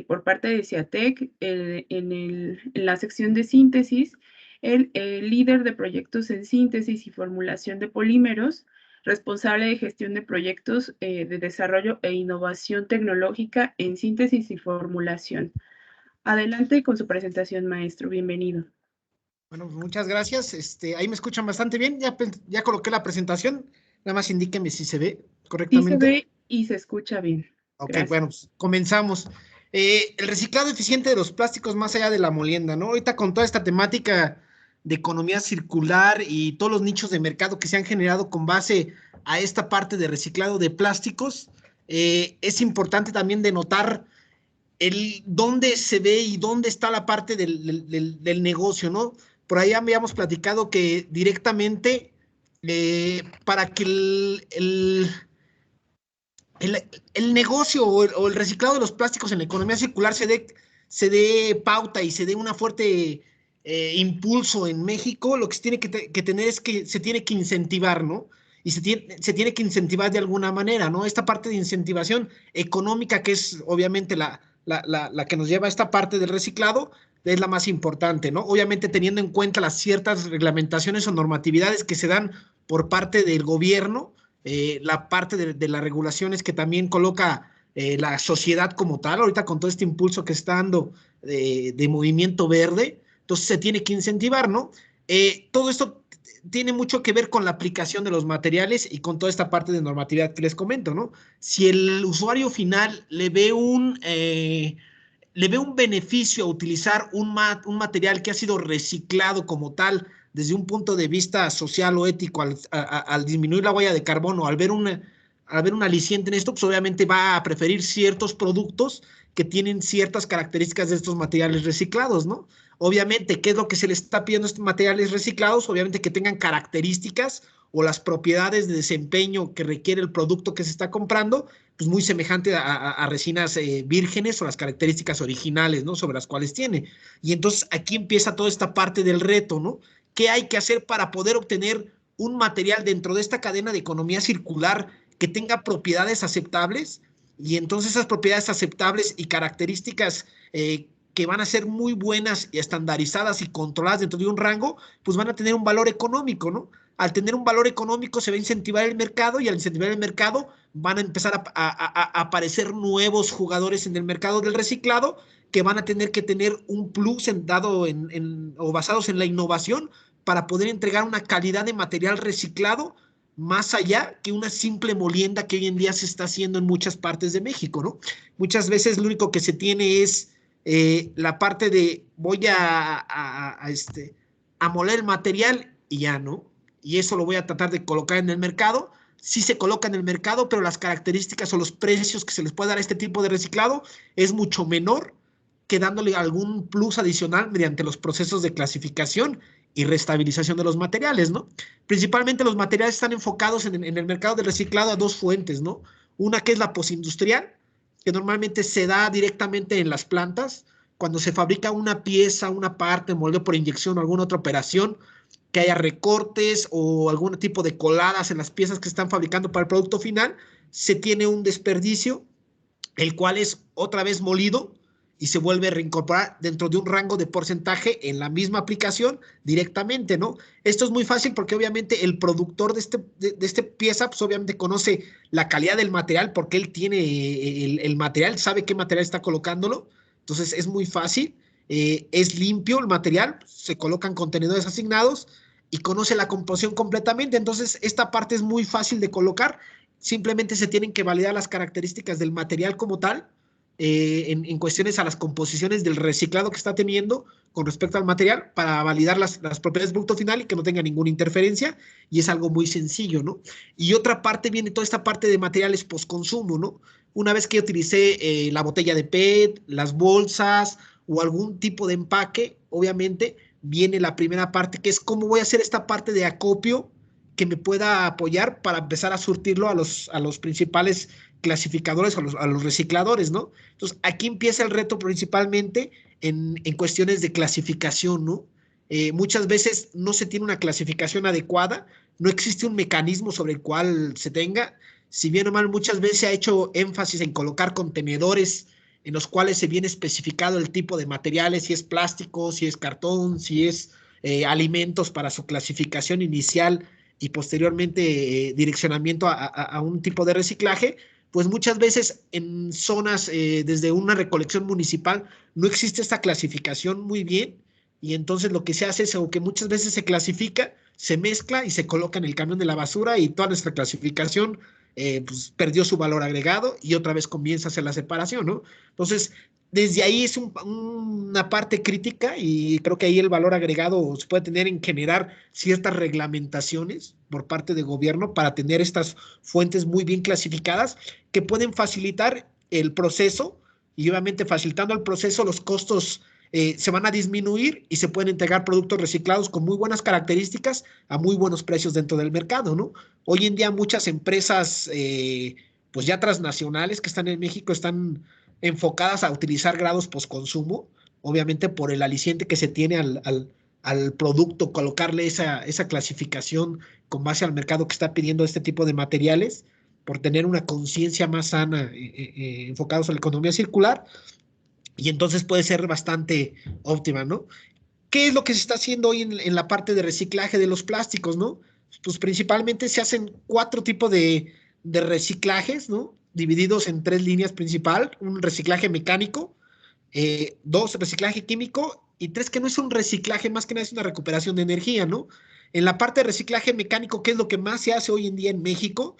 por parte de CIATEC en la sección de síntesis, el líder de proyectos en síntesis y formulación de polímeros, responsable de gestión de proyectos de desarrollo e innovación tecnológica en síntesis y formulación. Adelante con su presentación, maestro. Bienvenido. Bueno, muchas gracias. Ahí me escuchan bastante bien. Ya coloqué la presentación. Nada más indíqueme si se ve correctamente. Sí se ve y se escucha bien. Ok, Gracias. bueno, pues, comenzamos. El reciclado eficiente de los plásticos más allá de la molienda, ¿no? Ahorita con toda esta temática de economía circular y todos los nichos de mercado que se han generado con base a esta parte de reciclado de plásticos, es importante también denotar dónde se ve y dónde está la parte del negocio, ¿no? Por ahí habíamos platicado que directamente para que el negocio o el reciclado de los plásticos en la economía circular se dé pauta y se dé una fuerte impulso en México, lo que se tiene que tener es que se tiene que incentivar, ¿no? Y se tiene que incentivar de alguna manera, ¿no? Esta parte de incentivación económica, que es obviamente la que nos lleva a esta parte del reciclado, es la más importante, ¿no? Obviamente teniendo en cuenta las ciertas reglamentaciones o normatividades que se dan por parte del gobierno, la parte de las regulaciones que también coloca la sociedad como tal, ahorita con todo este impulso que está dando de movimiento verde, entonces se tiene que incentivar, ¿no? Todo esto tiene mucho que ver con la aplicación de los materiales y con toda esta parte de normatividad que les comento, ¿no? Si el usuario final le ve un beneficio a utilizar un material que ha sido reciclado como tal, desde un punto de vista social o ético, al disminuir la huella de carbono, al ver un aliciente en esto, pues obviamente va a preferir ciertos productos que tienen ciertas características de estos materiales reciclados, ¿no? Obviamente, ¿qué es lo que se le está pidiendo a estos materiales reciclados? Obviamente que tengan características o las propiedades de desempeño que requiere el producto que se está comprando, pues muy semejante a resinas vírgenes o las características originales, ¿no? Sobre las cuales tiene. Y entonces aquí empieza toda esta parte del reto, ¿no? ¿Qué hay que hacer para poder obtener un material dentro de esta cadena de economía circular que tenga propiedades aceptables? Y entonces esas propiedades aceptables y características que van a ser muy buenas y estandarizadas y controladas dentro de un rango, pues van a tener un valor económico, ¿no? Al tener un valor económico se va a incentivar el mercado y al incentivar el mercado van a empezar a aparecer nuevos jugadores en el mercado del reciclado que van a tener que tener un plus o basados en la innovación para poder entregar una calidad de material reciclado más allá que una simple molienda que hoy en día se está haciendo en muchas partes de México, ¿no? Muchas veces lo único que se tiene es la parte de voy a moler el material y ya, ¿no? Y eso lo voy a tratar de colocar en el mercado. Sí se coloca en el mercado, pero las características o los precios que se les puede dar a este tipo de reciclado es mucho menor que dándole algún plus adicional mediante los procesos de clasificación y restabilización de los materiales, ¿no? Principalmente los materiales están enfocados en el mercado de reciclado a dos fuentes, ¿no? Una que es la postindustrial, que normalmente se da directamente en las plantas, cuando se fabrica una pieza, una parte, moldeo por inyección o alguna otra operación, que haya recortes o algún tipo de coladas en las piezas que están fabricando para el producto final, se tiene un desperdicio, el cual es otra vez molido y se vuelve a reincorporar dentro de un rango de porcentaje en la misma aplicación directamente, ¿no? Esto es muy fácil porque obviamente el productor de este pieza, pues obviamente conoce la calidad del material porque él tiene el material, sabe qué material está colocándolo, entonces es muy fácil, es limpio el material, se colocan contenedores asignados y conoce la composición completamente, entonces esta parte es muy fácil de colocar simplemente se tienen que validar las características del material como tal, en cuestiones a las composiciones del reciclado que está teniendo con respecto al material para validar las propiedades del producto final y que no tenga ninguna interferencia, y es algo muy sencillo, ¿no? Y otra parte viene toda esta parte de materiales postconsumo, ¿no? Una vez que utilicé la botella de PET, las bolsas o algún tipo de empaque, obviamente viene la primera parte, que es cómo voy a hacer esta parte de acopio que me pueda apoyar para empezar a surtirlo a los principales clasificadores, a los recicladores, ¿no? Entonces, aquí empieza el reto principalmente en cuestiones de clasificación, ¿no? Muchas veces no se tiene una clasificación adecuada, no existe un mecanismo sobre el cual se tenga. Si bien o mal, muchas veces se ha hecho énfasis en colocar contenedores en los cuales se viene especificado el tipo de materiales, si es plástico, si es cartón, si es alimentos para su clasificación inicial y posteriormente direccionamiento a un tipo de reciclaje, pues muchas veces en zonas desde una recolección municipal no existe esta clasificación muy bien, y entonces lo que se hace es o que muchas veces se clasifica, se mezcla y se coloca en el camión de la basura, y toda nuestra clasificación pues perdió su valor agregado y otra vez comienza a hacer la separación, ¿no? Entonces, desde ahí es una parte crítica, y creo que ahí el valor agregado se puede tener en generar ciertas reglamentaciones por parte del gobierno para tener estas fuentes muy bien clasificadas que pueden facilitar el proceso, y obviamente facilitando el proceso los costos se van a disminuir y se pueden entregar productos reciclados con muy buenas características a muy buenos precios dentro del mercado, ¿no? Hoy en día muchas empresas pues ya transnacionales que están en México están enfocadas a utilizar grados postconsumo, obviamente por el aliciente que se tiene al producto, colocarle esa clasificación con base al mercado que está pidiendo este tipo de materiales, por tener una conciencia más sana enfocados a la economía circular, y entonces puede ser bastante óptima, ¿no? ¿Qué es lo que se está haciendo hoy en la parte de reciclaje de los plásticos, ¿no? Pues principalmente se hacen 4 tipos de reciclajes, ¿no? Divididos en 3 líneas principal: un reciclaje mecánico, 2, reciclaje químico, y 3, que no es un reciclaje, más que nada es una recuperación de energía, ¿no? En la parte de reciclaje mecánico, ¿qué es lo que más se hace hoy en día en México?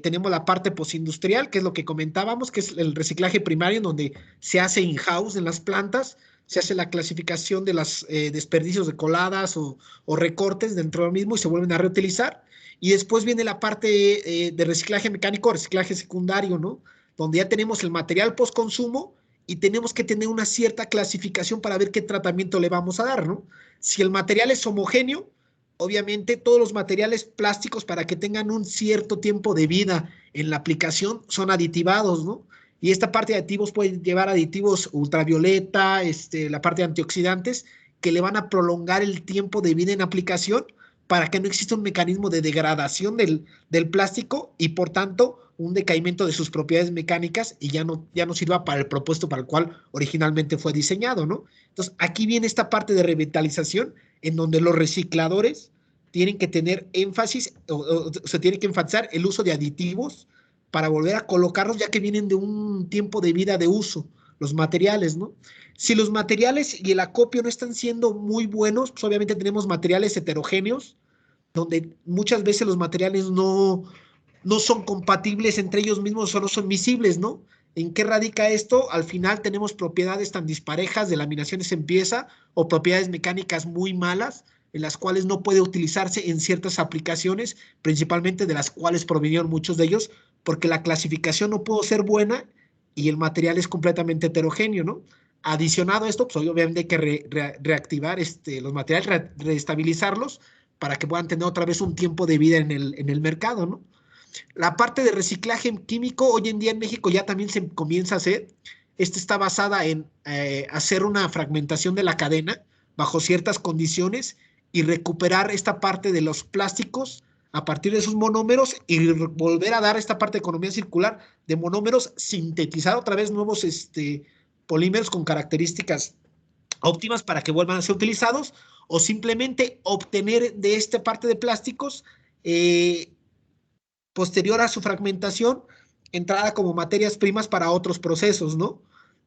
Tenemos la parte postindustrial, que es lo que comentábamos, que es el reciclaje primario, en donde se hace in-house en las plantas, se hace la clasificación de los desperdicios de coladas o recortes dentro del mismo y se vuelven a reutilizar. Y después viene la parte de reciclaje mecánico, reciclaje secundario, ¿no? Donde ya tenemos el material postconsumo y tenemos que tener una cierta clasificación para ver qué tratamiento le vamos a dar, ¿no? Si el material es homogéneo, obviamente todos los materiales plásticos, para que tengan un cierto tiempo de vida en la aplicación, son aditivados, ¿no? Y esta parte de aditivos puede llevar aditivos ultravioleta, la parte de antioxidantes, que le van a prolongar el tiempo de vida en aplicación para que no exista un mecanismo de degradación del plástico y por tanto un decaimiento de sus propiedades mecánicas, y ya no sirva para el propósito para el cual originalmente fue diseñado, ¿no? Entonces, aquí viene esta parte de revitalización en donde los recicladores tienen que tener énfasis o se tiene que enfatizar el uso de aditivos para volver a colocarlos, ya que vienen de un tiempo de vida de uso, los materiales, ¿no? Si los materiales y el acopio no están siendo muy buenos, pues obviamente tenemos materiales heterogéneos, donde muchas veces los materiales no son compatibles entre ellos mismos o no son miscibles, ¿no? ¿En qué radica esto? Al final tenemos propiedades tan disparejas de laminaciones en pieza o propiedades mecánicas muy malas, en las cuales no puede utilizarse en ciertas aplicaciones, principalmente de las cuales provinieron muchos de ellos, porque la clasificación no pudo ser buena y el material es completamente heterogéneo, ¿no? Adicionado a esto, pues obviamente hay que reactivar los materiales, reestabilizarlos para que puedan tener otra vez un tiempo de vida en el mercado, ¿no? La parte de reciclaje químico hoy en día en México ya también se comienza a hacer. Está basada en hacer una fragmentación de la cadena bajo ciertas condiciones y recuperar esta parte de los plásticos a partir de sus monómeros y volver a dar esta parte de economía circular de monómeros, sintetizar otra vez nuevos polímeros con características óptimas para que vuelvan a ser utilizados, o simplemente obtener de esta parte de plásticos posterior a su fragmentación, entrada como materias primas para otros procesos, ¿no?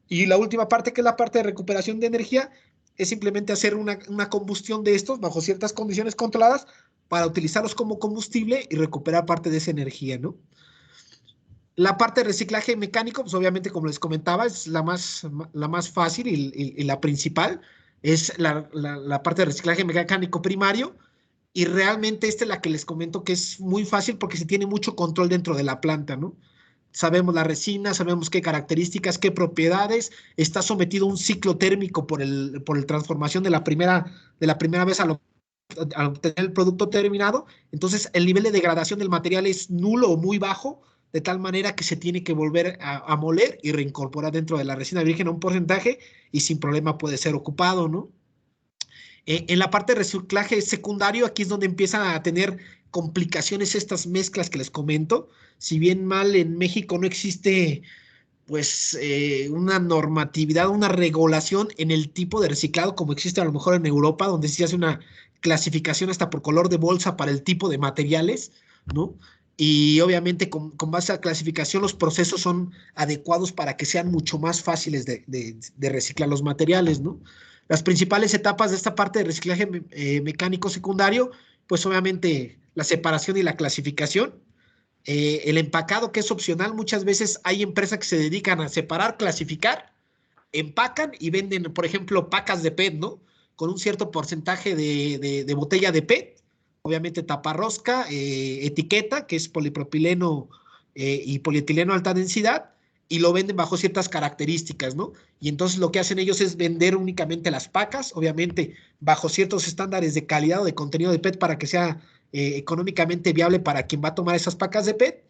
Y la última parte, que es la parte de recuperación de energía, es simplemente hacer una combustión de estos bajo ciertas condiciones controladas para utilizarlos como combustible y recuperar parte de esa energía, ¿no? La parte de reciclaje mecánico, pues obviamente, como les comentaba, es la más fácil y la principal. Es la parte de reciclaje mecánico primario. Y realmente esta es la que les comento que es muy fácil porque se tiene mucho control dentro de la planta, ¿no? Sabemos la resina, sabemos qué características, qué propiedades, está sometido a un ciclo térmico por el transformación de la primera vez al obtener el producto terminado. Entonces, el nivel de degradación del material es nulo o muy bajo, de tal manera que se tiene que volver a moler y reincorporar dentro de la resina virgen a un porcentaje y sin problema puede ser ocupado, ¿no? En la parte de reciclaje secundario, aquí es donde empiezan a tener complicaciones estas mezclas que les comento. Si bien mal en México no existe pues una normatividad, una regulación en el tipo de reciclado como existe a lo mejor en Europa, donde sí se hace una clasificación hasta por color de bolsa para el tipo de materiales, ¿no? Y obviamente con base a la clasificación los procesos son adecuados para que sean mucho más fáciles de reciclar los materiales, ¿no? Las principales etapas de esta parte de reciclaje mecánico secundario, pues obviamente la separación y la clasificación. El empacado, que es opcional, muchas veces hay empresas que se dedican a separar, clasificar, empacan y venden, por ejemplo, pacas de PET, ¿no? Con un cierto porcentaje de botella de PET, obviamente taparrosca, etiqueta, que es polipropileno y polietileno alta densidad, y lo venden bajo ciertas características, ¿no? Y entonces lo que hacen ellos es vender únicamente las pacas, obviamente bajo ciertos estándares de calidad o de contenido de PET para que sea económicamente viable para quien va a tomar esas pacas de PET,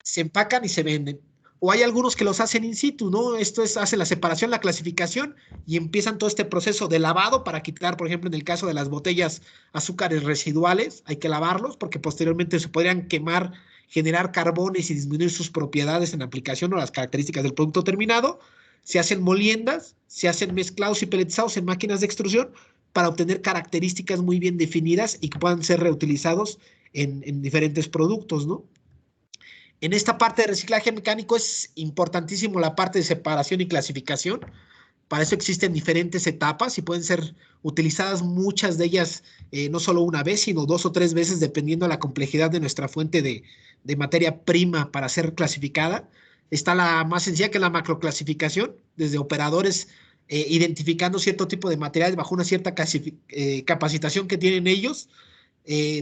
se empacan y se venden. O hay algunos que los hacen in situ, ¿no? Esto es, hacen la separación, la clasificación y empiezan todo este proceso de lavado para quitar, por ejemplo, en el caso de las botellas, azúcares residuales, hay que lavarlos porque posteriormente se podrían quemar, generar carbones y disminuir sus propiedades en aplicación o las características del producto terminado. Se hacen moliendas, se hacen mezclados y peletizados en máquinas de extrusión para obtener características muy bien definidas y que puedan ser reutilizados en diferentes productos, ¿no? En esta parte de reciclaje mecánico es importantísimo la parte de separación y clasificación. Para eso existen diferentes etapas y pueden ser utilizadas muchas de ellas, no solo una vez, sino 2 o 3 veces, dependiendo de la complejidad de nuestra fuente de materia prima para ser clasificada. Está la más sencilla, que es la macroclasificación, desde operadores identificando cierto tipo de materiales bajo una cierta capacitación que tienen ellos,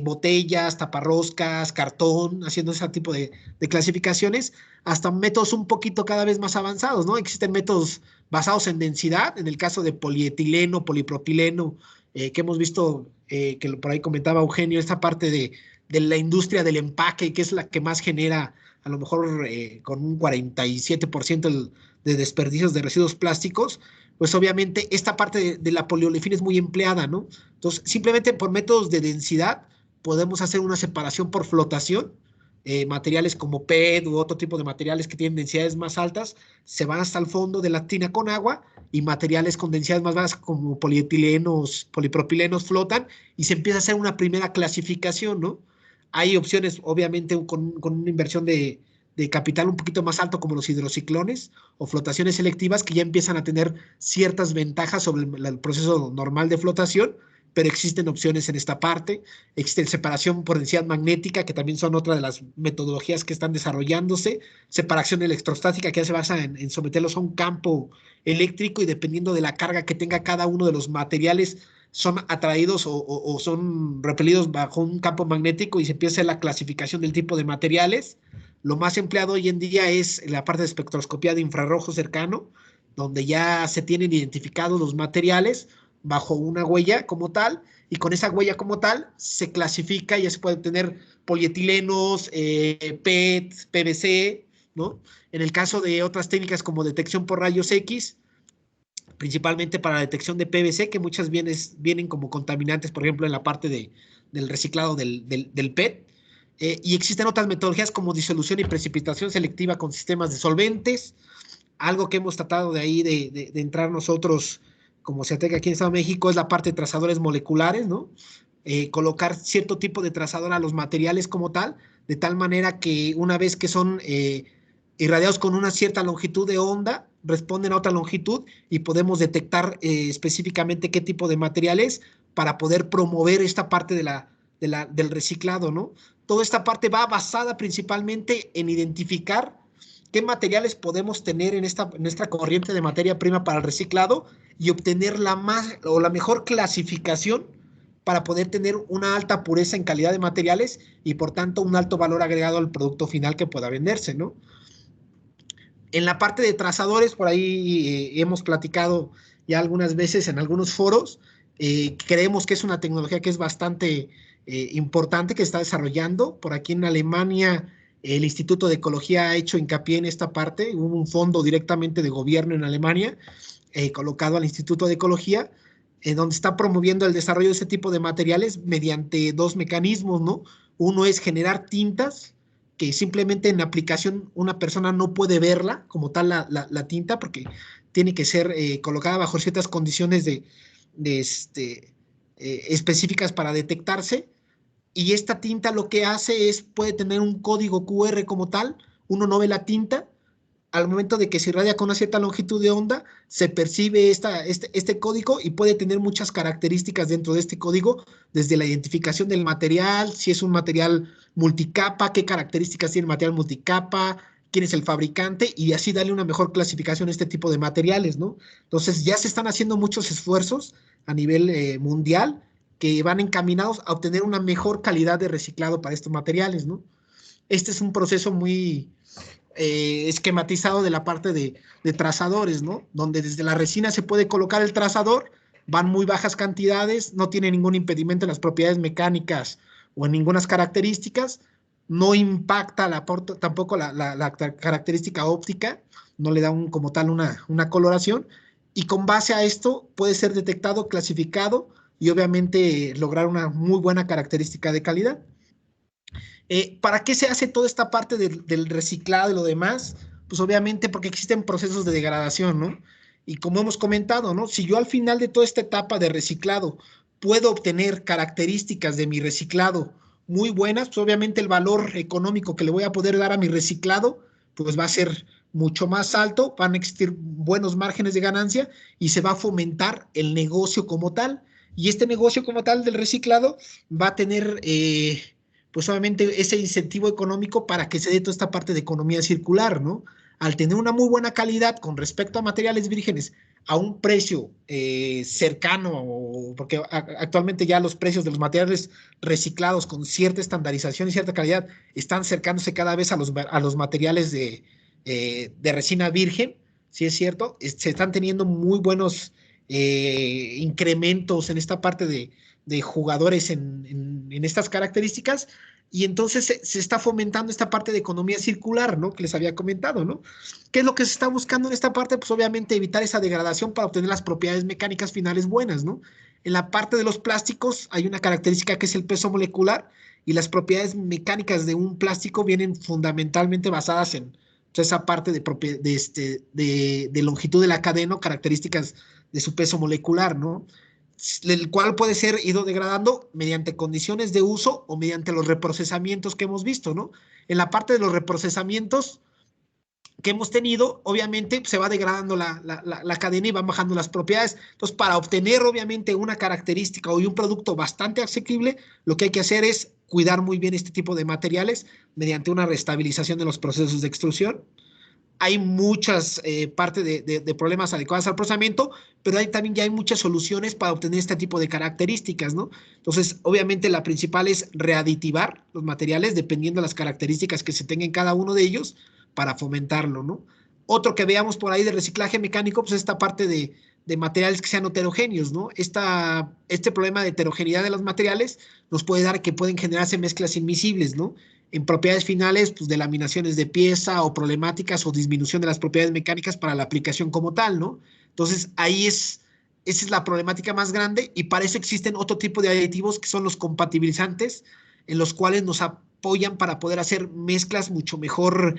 botellas, taparroscas, cartón, haciendo ese tipo de clasificaciones, hasta métodos un poquito cada vez más avanzados, ¿no? Existen métodos basados en densidad, en el caso de polietileno, polipropileno, que hemos visto, que por ahí comentaba Eugenio, esta parte de la industria del empaque, que es la que más genera, a lo mejor con un 47% de desperdicios de residuos plásticos, pues obviamente esta parte de la poliolefina es muy empleada, ¿no? Entonces, simplemente por métodos de densidad podemos hacer una separación por flotación. Materiales como PET u otro tipo de materiales que tienen densidades más altas se van hasta el fondo de la tina con agua, y materiales con densidades más bajas como polietilenos, polipropilenos flotan y se empieza a hacer una primera clasificación, ¿no? Hay opciones, obviamente, con una inversión de capital un poquito más alto, como los hidrociclones o flotaciones selectivas, que ya empiezan a tener ciertas ventajas sobre el proceso normal de flotación, pero existen opciones en esta parte. Existe separación por densidad magnética, que también son otra de las metodologías que están desarrollándose. Separación electrostática, que ya se basa en someterlos a un campo eléctrico y dependiendo de la carga que tenga cada uno de los materiales, son atraídos o son repelidos bajo un campo magnético y se empieza la clasificación del tipo de materiales. Lo más empleado hoy en día es la parte de espectroscopía de infrarrojo cercano, donde ya se tienen identificados los materiales bajo una huella como tal, y con esa huella como tal se clasifica y ya se puede obtener polietilenos, PET, PVC, ¿no? En el caso de otras técnicas como detección por rayos X, principalmente para la detección de PVC, que muchas vienen como contaminantes, por ejemplo, en la parte del reciclado del PET. Y existen otras metodologías como disolución y precipitación selectiva con sistemas de solventes, algo que hemos tratado de ahí de entrar nosotros como CEATEC aquí en Estado de México, es la parte de trazadores moleculares, ¿no? Colocar cierto tipo de trazador a los materiales como tal, de tal manera que una vez que son irradiados con una cierta longitud de onda, responden a otra longitud y podemos detectar específicamente qué tipo de material es para poder promover esta parte del reciclado, ¿no? Toda esta parte va basada principalmente en identificar qué materiales podemos tener en esta corriente de materia prima para el reciclado y obtener la mejor clasificación para poder tener una alta pureza en calidad de materiales y por tanto un alto valor agregado al producto final que pueda venderse, ¿no? En la parte de trazadores, por ahí hemos platicado ya algunas veces en algunos foros, creemos que es una tecnología que es bastante importante, que está desarrollando. Por aquí en Alemania, el Instituto de Ecología ha hecho hincapié en esta parte, hubo un fondo directamente de gobierno en Alemania, colocado al Instituto de Ecología, donde está promoviendo el desarrollo de ese tipo de materiales mediante dos mecanismos, ¿no? Uno es generar tintas, que simplemente en aplicación una persona no puede verla como tal la tinta, porque tiene que ser colocada bajo ciertas condiciones específicas para detectarse. Y esta tinta lo que hace es, puede tener un código QR como tal, uno no ve la tinta, al momento de que se irradia con una cierta longitud de onda, se percibe este código y puede tener muchas características dentro de este código, desde la identificación del material, si es un material multicapa, qué características tiene el material multicapa, quién es el fabricante, y así darle una mejor clasificación a este tipo de materiales, ¿no? Entonces ya se están haciendo muchos esfuerzos a nivel mundial que van encaminados a obtener una mejor calidad de reciclado para estos materiales, ¿no? Este es un proceso muy esquematizado de la parte de trazadores, ¿no? Donde desde la resina se puede colocar el trazador, van muy bajas cantidades, no tiene ningún impedimento en las propiedades mecánicas o en ninguna características, no impacta tampoco la característica óptica, no le da como tal una coloración, y con base a esto puede ser detectado, clasificado y obviamente lograr una muy buena característica de calidad. ¿Para qué se hace toda esta parte del reciclado y lo demás? Pues obviamente porque existen procesos de degradación, ¿no? Y como hemos comentado, ¿no? Si yo al final de toda esta etapa de reciclado puedo obtener características de mi reciclado muy buenas, pues obviamente el valor económico que le voy a poder dar a mi reciclado, pues va a ser mucho más alto, van a existir buenos márgenes de ganancia y se va a fomentar el negocio como tal. Y este negocio como tal del reciclado va a tener pues obviamente ese incentivo económico para que se dé toda esta parte de economía circular, ¿no? Al tener una muy buena calidad con respecto a materiales vírgenes a un precio cercano, porque actualmente ya los precios de los materiales reciclados con cierta estandarización y cierta calidad están acercándose cada vez a los materiales de resina virgen, sí es cierto, se están teniendo muy buenos incrementos en esta parte de jugadores en estas características, y entonces se está fomentando esta parte de economía circular, ¿no? Que les había comentado, ¿no? ¿Qué es lo que se está buscando en esta parte? Pues obviamente evitar esa degradación para obtener las propiedades mecánicas finales buenas, ¿no? En la parte de los plásticos hay una característica que es el peso molecular, y las propiedades mecánicas de un plástico vienen fundamentalmente basadas en esa parte de longitud de la cadena, características de su peso molecular, ¿no? El cual puede ser ido degradando mediante condiciones de uso o mediante los reprocesamientos que hemos visto, ¿no? En la parte de los reprocesamientos que hemos tenido, obviamente se va degradando la cadena y van bajando las propiedades. Entonces, para obtener obviamente una característica o un producto bastante asequible, lo que hay que hacer es cuidar muy bien este tipo de materiales mediante una restabilización de los procesos de extrusión. Hay muchas partes de problemas adecuadas al procesamiento, pero también ya hay muchas soluciones para obtener este tipo de características, ¿no? Entonces, obviamente la principal es readitivar los materiales dependiendo de las características que se tengan en cada uno de ellos para fomentarlo, ¿no? Otro que veamos por ahí de reciclaje mecánico, pues esta parte de materiales que sean heterogéneos, ¿no? Este problema de heterogeneidad de los materiales nos puede dar que pueden generarse mezclas inmiscibles, ¿no? En propiedades finales, pues de laminaciones de pieza o problemáticas o disminución de las propiedades mecánicas para la aplicación como tal, ¿no? Entonces, esa es la problemática más grande, y para eso existen otro tipo de aditivos que son los compatibilizantes, en los cuales nos apoyan para poder hacer mezclas mucho mejor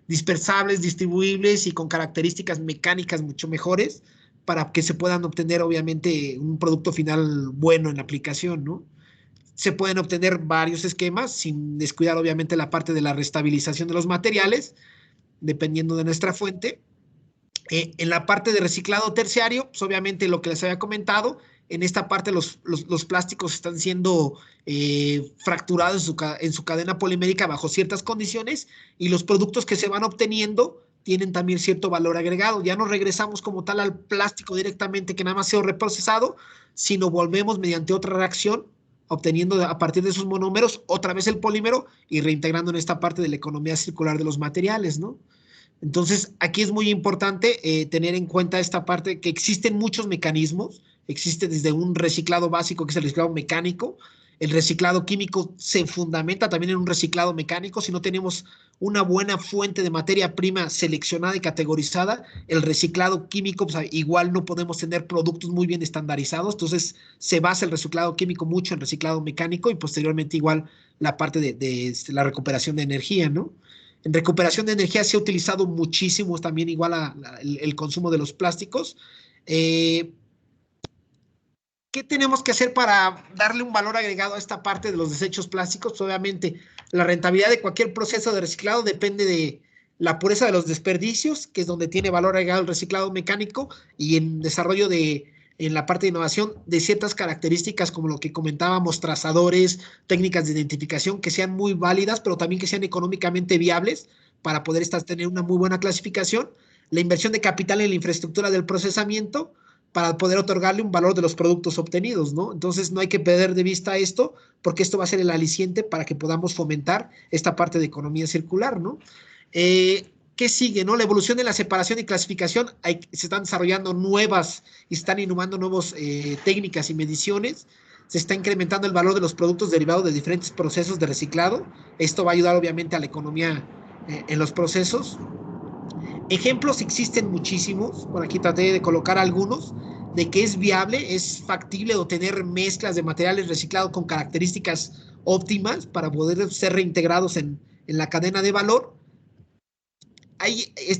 dispersables, distribuibles y con características mecánicas mucho mejores para que se puedan obtener obviamente un producto final bueno en la aplicación, ¿no? Se pueden obtener varios esquemas sin descuidar obviamente la parte de la restabilización de los materiales, dependiendo de nuestra fuente. En la parte de reciclado terciario, pues obviamente lo que les había comentado en esta parte los plásticos están siendo fracturados en su cadena polimérica bajo ciertas condiciones y los productos que se van obteniendo tienen también cierto valor agregado. Ya no regresamos como tal al plástico directamente que nada más ha sido reprocesado, sino volvemos mediante otra reacción, obteniendo a partir de esos monómeros otra vez el polímero y reintegrando en esta parte de la economía circular de los materiales, ¿no? Entonces, aquí es muy importante tener en cuenta esta parte que existen muchos mecanismos, existe desde un reciclado básico que es el reciclado mecánico, el reciclado químico se fundamenta también en un reciclado mecánico, si no tenemos una buena fuente de materia prima seleccionada y categorizada, el reciclado químico, pues, igual no podemos tener productos muy bien estandarizados, entonces se basa el reciclado químico mucho en reciclado mecánico y posteriormente igual la parte de la recuperación de energía, ¿no? En recuperación de energía se ha utilizado muchísimo también igual el consumo de los plásticos. ¿Qué tenemos que hacer para darle un valor agregado a esta parte de los desechos plásticos? Pues obviamente, la rentabilidad de cualquier proceso de reciclado depende de la pureza de los desperdicios, que es donde tiene valor agregado el reciclado mecánico, y en desarrollo en la parte de innovación, de ciertas características como lo que comentábamos, trazadores, técnicas de identificación que sean muy válidas, pero también que sean económicamente viables para poder tener una muy buena clasificación. La inversión de capital en la infraestructura del procesamiento para poder otorgarle un valor de los productos obtenidos, ¿no? Entonces no hay que perder de vista esto, porque esto va a ser el aliciente para que podamos fomentar esta parte de economía circular, ¿no? ¿Qué sigue, no? La evolución de la separación y clasificación, se están desarrollando nuevas y están innovando nuevas técnicas y mediciones, se está incrementando el valor de los productos derivados de diferentes procesos de reciclado, esto va a ayudar obviamente a la economía en los procesos. Ejemplos existen muchísimos, por aquí traté de colocar algunos, de que es viable, es factible obtener mezclas de materiales reciclados con características óptimas para poder ser reintegrados en la cadena de valor.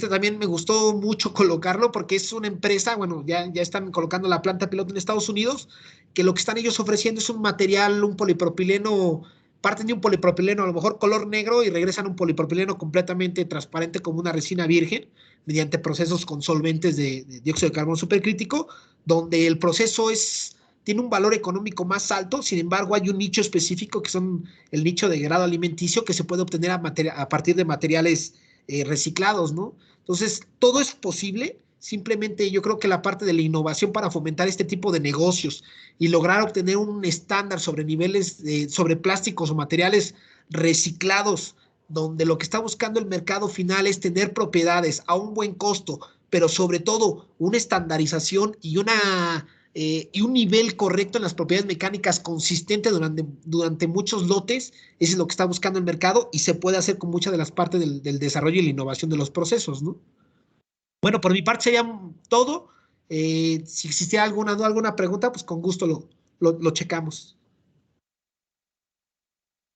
También me gustó mucho colocarlo porque es una empresa, bueno, ya están colocando la planta piloto en Estados Unidos, que lo que están ellos ofreciendo es un material, un polipropileno, parten de un polipropileno a lo mejor color negro y regresan a un polipropileno completamente transparente como una resina virgen, mediante procesos con solventes de dióxido de carbono supercrítico, donde el proceso tiene un valor económico más alto, sin embargo hay un nicho específico que son el nicho de grado alimenticio que se puede obtener a partir de materiales reciclados, ¿no? Entonces, todo es posible, simplemente yo creo que la parte de la innovación para fomentar este tipo de negocios y lograr obtener un estándar sobre niveles, sobre plásticos o materiales reciclados, donde lo que está buscando el mercado final es tener propiedades a un buen costo, pero sobre todo una estandarización y un nivel correcto en las propiedades mecánicas consistente durante muchos lotes, eso es lo que está buscando el mercado y se puede hacer con muchas de las partes del desarrollo y la innovación de los procesos, ¿no? Bueno, por mi parte sería todo. Si existiera alguna duda, alguna pregunta, pues con gusto lo checamos.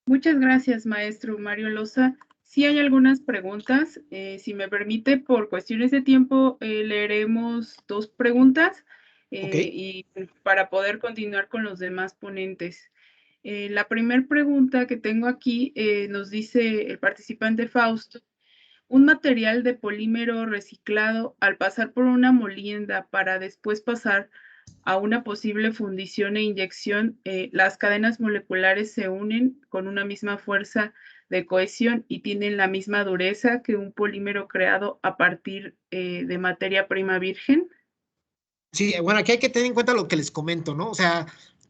Muchas gracias, maestro Mario Loza. Sí hay algunas preguntas. Si me permite, por cuestiones de tiempo, leeremos 2 preguntas y para poder continuar con los demás ponentes. La primera pregunta que tengo aquí nos dice el participante Fausto: un material de polímero reciclado al pasar por una molienda para después pasar a una posible fundición e inyección, las cadenas moleculares se unen con una misma fuerza de cohesión y tienen la misma dureza que un polímero creado a partir de materia prima virgen. Sí, bueno, aquí hay que tener en cuenta lo que les comento, ¿no? O sea,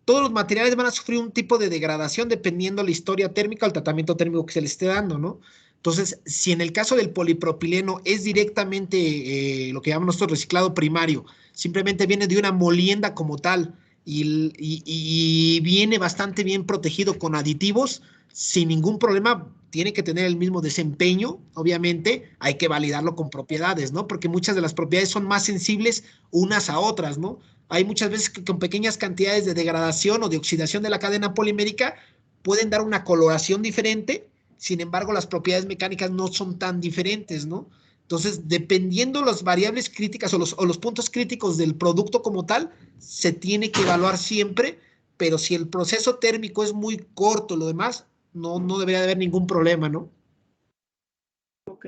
todos los materiales van a sufrir un tipo de degradación dependiendo la historia térmica o el tratamiento térmico que se les esté dando, ¿no? Entonces, si en el caso del polipropileno es directamente lo que llamamos nosotros reciclado primario, simplemente viene de una molienda como tal y viene bastante bien protegido con aditivos, sin ningún problema, tiene que tener el mismo desempeño, obviamente, hay que validarlo con propiedades, ¿no? Porque muchas de las propiedades son más sensibles unas a otras, ¿no? Hay muchas veces que con pequeñas cantidades de degradación o de oxidación de la cadena polimérica pueden dar una coloración diferente, sin embargo, las propiedades mecánicas no son tan diferentes, ¿no? Entonces, dependiendo las variables críticas o los puntos críticos del producto como tal, se tiene que evaluar siempre, pero si el proceso térmico es muy corto, lo demás, no debería de haber ningún problema, ¿no? Ok,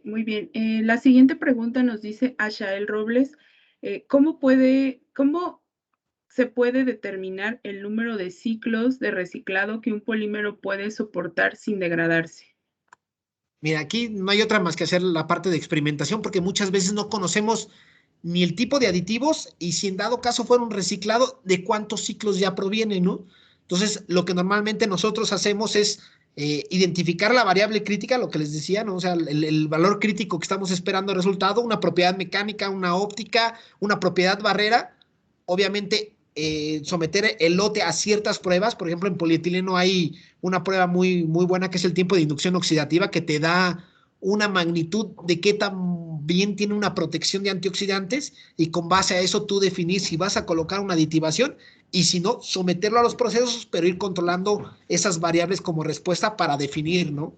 muy bien. La siguiente pregunta nos dice Ashael Robles: ¿cómo se puede determinar el número de ciclos de reciclado que un polímero puede soportar sin degradarse? Mira, aquí no hay otra más que hacer la parte de experimentación porque muchas veces no conocemos ni el tipo de aditivos y si en dado caso fuera un reciclado, de cuántos ciclos ya proviene, ¿no? Entonces, lo que normalmente nosotros hacemos es identificar la variable crítica, lo que les decía, ¿no? O sea, el valor crítico que estamos esperando resultado, una propiedad mecánica, una óptica, una propiedad barrera, obviamente someter el lote a ciertas pruebas, por ejemplo, en polietileno hay una prueba muy, muy buena que es el tiempo de inducción oxidativa que te da una magnitud de qué tan bien tiene una protección de antioxidantes y con base a eso tú definir si vas a colocar una aditivación y si no, someterlo a los procesos, pero ir controlando esas variables como respuesta para definir, ¿no?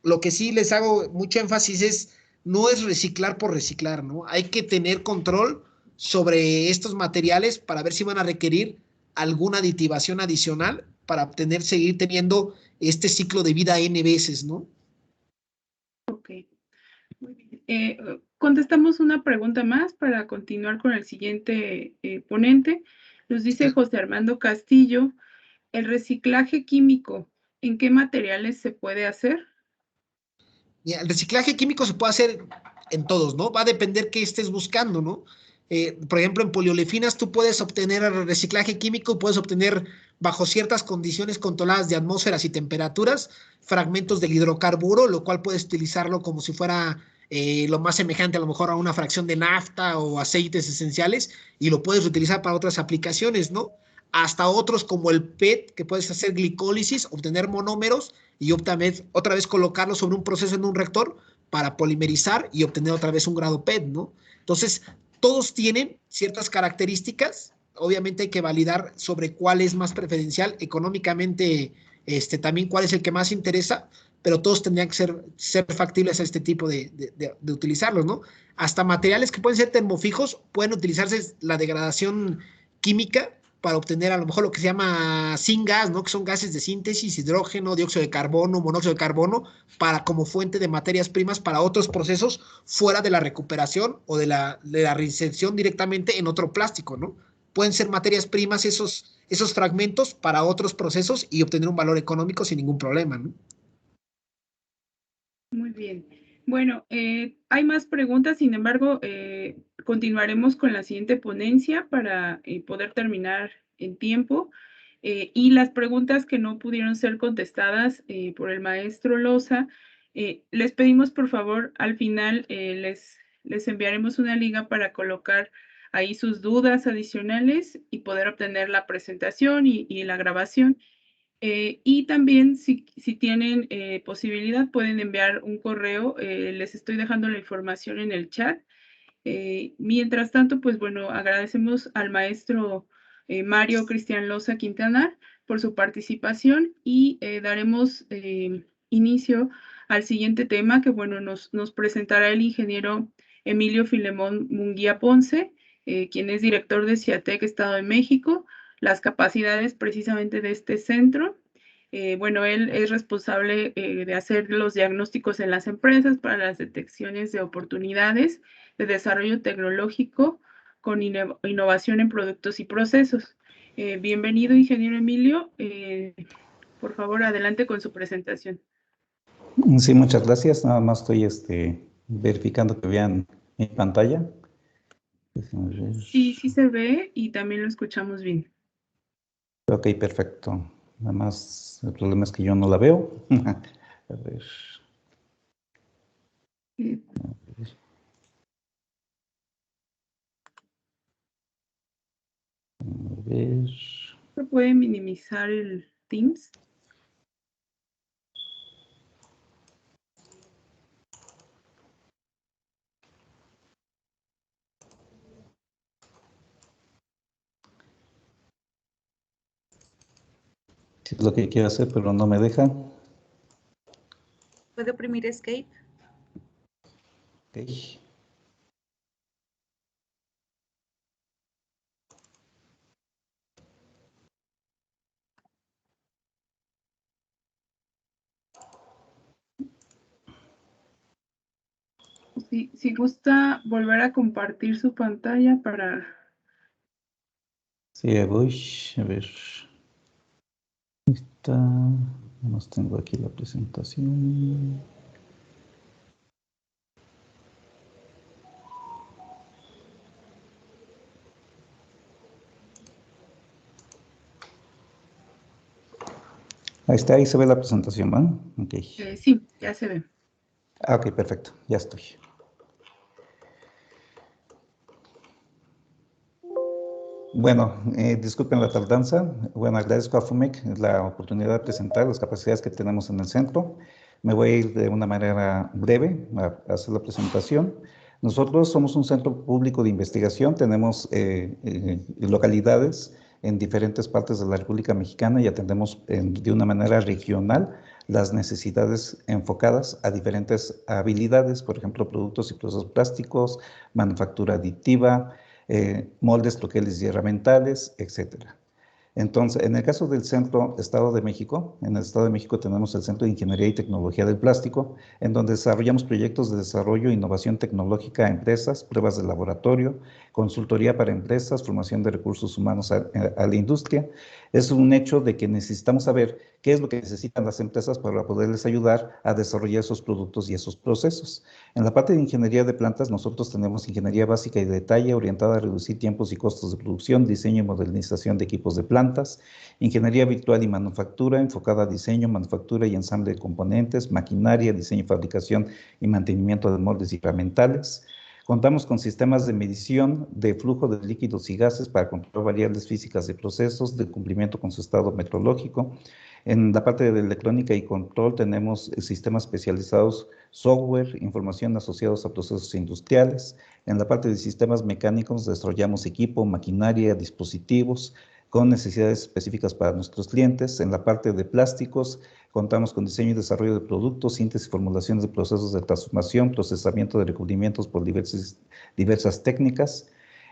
Lo que sí les hago mucho énfasis es, no es reciclar por reciclar, ¿no? Hay que tener control sobre estos materiales para ver si van a requerir alguna aditivación adicional para obtener, seguir teniendo este ciclo de vida N veces, ¿no? Ok, muy bien. Contestamos una pregunta más para continuar con el siguiente ponente. Nos dice José Armando Castillo, ¿el reciclaje químico en qué materiales se puede hacer? El reciclaje químico se puede hacer en todos, ¿no? Va a depender qué estés buscando, ¿no? Por ejemplo, en poliolefinas tú puedes obtener reciclaje químico, puedes obtener bajo ciertas condiciones controladas de atmósferas y temperaturas fragmentos del hidrocarburo, lo cual puedes utilizarlo como si fuera lo más semejante a lo mejor a una fracción de nafta o aceites esenciales y lo puedes utilizar para otras aplicaciones, ¿no? Hasta otros como el PET, que puedes hacer glicólisis, obtener monómeros y otra vez colocarlo sobre un proceso en un reactor para polimerizar y obtener otra vez un grado PET, ¿no? Entonces, todos tienen ciertas características, obviamente hay que validar sobre cuál es más preferencial económicamente, también cuál es el que más interesa, pero todos tendrían que ser factibles a este tipo de utilizarlos, ¿no? Hasta materiales que pueden ser termofijos, pueden utilizarse la degradación química para obtener a lo mejor lo que se llama syngas, ¿no? Que son gases de síntesis, hidrógeno, dióxido de carbono, monóxido de carbono, para como fuente de materias primas para otros procesos fuera de la recuperación o de la reinserción directamente en otro plástico, ¿no? Pueden ser materias primas esos fragmentos para otros procesos y obtener un valor económico sin ningún problema, ¿no? Muy bien. Bueno, hay más preguntas, sin embargo, continuaremos con la siguiente ponencia para poder terminar en tiempo. Y las preguntas que no pudieron ser contestadas por el maestro Loza, les pedimos por favor, al final les enviaremos una liga para colocar ahí sus dudas adicionales y poder obtener la presentación y la grabación. Y también si tienen posibilidad pueden enviar un correo, les estoy dejando la información en el chat. Mientras tanto, pues bueno, agradecemos al maestro Mario Cristian Loza Quintana por su participación y daremos inicio al siguiente tema que bueno, nos presentará el ingeniero Emilio Filemón Munguía Ponce, quien es director de CIATEC Estado de México, las capacidades precisamente de este centro. Bueno, él es responsable de hacer los diagnósticos en las empresas para las detecciones de oportunidades de desarrollo tecnológico con innovación en productos y procesos. Bienvenido, ingeniero Emilio. Por favor, adelante con su presentación. Sí, muchas gracias. Nada más estoy verificando que vean mi pantalla. Sí, sí se ve y también lo escuchamos bien. Ok, perfecto. Nada más el problema es que yo no la veo. A ver. A ver. ¿Se puede minimizar el Teams? Sí, es lo que quiero hacer, pero no me deja. ¿Puede oprimir Escape? Ok. Si gusta volver a compartir su pantalla para... Sí, voy. A ver. Está. Más tengo aquí la presentación. Ahí está, ahí se ve la presentación, ¿no? Ok. Sí, ya se ve. Ah, ok, perfecto, ya estoy. Bueno, disculpen la tardanza. Bueno, agradezco a FUMEC la oportunidad de presentar las capacidades que tenemos en el centro. Me voy a ir de una manera breve a hacer la presentación. Nosotros somos un centro público de investigación, tenemos localidades en diferentes partes de la República Mexicana y atendemos de una manera regional las necesidades enfocadas a diferentes habilidades, por ejemplo, productos y procesos plásticos, manufactura aditiva, moldes, troqueles y herramientales, etcétera. Entonces, en el caso del Centro Estado de México, en el Estado de México tenemos el Centro de Ingeniería y Tecnología del Plástico, en donde desarrollamos proyectos de desarrollo e innovación tecnológica a empresas, pruebas de laboratorio, consultoría para empresas, formación de recursos humanos a la industria. Es un hecho de que necesitamos saber qué es lo que necesitan las empresas para poderles ayudar a desarrollar esos productos y esos procesos. En la parte de ingeniería de plantas, nosotros tenemos ingeniería básica y de detalle orientada a reducir tiempos y costos de producción, diseño y modernización de equipos de plantas, ingeniería virtual y manufactura enfocada a diseño, manufactura y ensamble de componentes, maquinaria, diseño y fabricación y mantenimiento de moldes y herramientales. Contamos con sistemas de medición de flujo de líquidos y gases para controlar variables físicas de procesos, de cumplimiento con su estado metrológico. En la parte de electrónica y control tenemos sistemas especializados, software, información asociados a procesos industriales. En la parte de sistemas mecánicos desarrollamos equipo, maquinaria, dispositivos con necesidades específicas para nuestros clientes. En la parte de plásticos contamos con diseño y desarrollo de productos, síntesis y formulaciones de procesos de transformación, procesamiento de recubrimientos por diversas técnicas.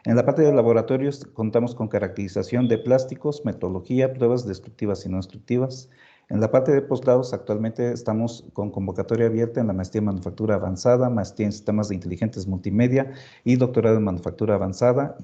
En la parte de laboratorios contamos con caracterización de plásticos, metodología, pruebas destructivas y no destructivas. En la parte de posgrados actualmente estamos con convocatoria abierta en la maestría en manufactura avanzada, maestría en sistemas de inteligentes multimedia y doctorado en manufactura avanzada.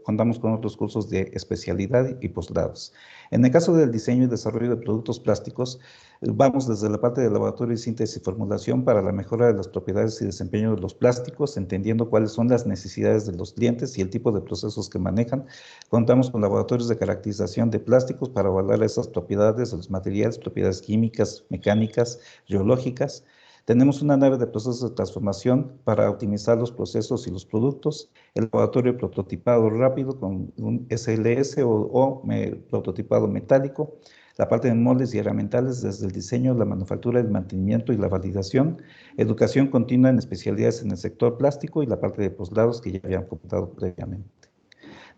Contamos con otros cursos de especialidad y posgrados. En el caso del diseño y desarrollo de productos plásticos, vamos desde la parte de laboratorio y síntesis y formulación para la mejora de las propiedades y desempeño de los plásticos, entendiendo cuáles son las necesidades de los clientes y el tipo de procesos que manejan. Contamos con laboratorios de caracterización de plásticos para evaluar esas propiedades de los materiales, propiedades químicas, mecánicas, geológicas. Tenemos una nave de procesos de transformación para optimizar los procesos y los productos, el laboratorio prototipado rápido con un SLS o prototipado metálico, la parte de moldes y herramientales desde el diseño, la manufactura, el mantenimiento y la validación, educación continua en especialidades en el sector plástico y la parte de posgrados que ya habían comentado previamente.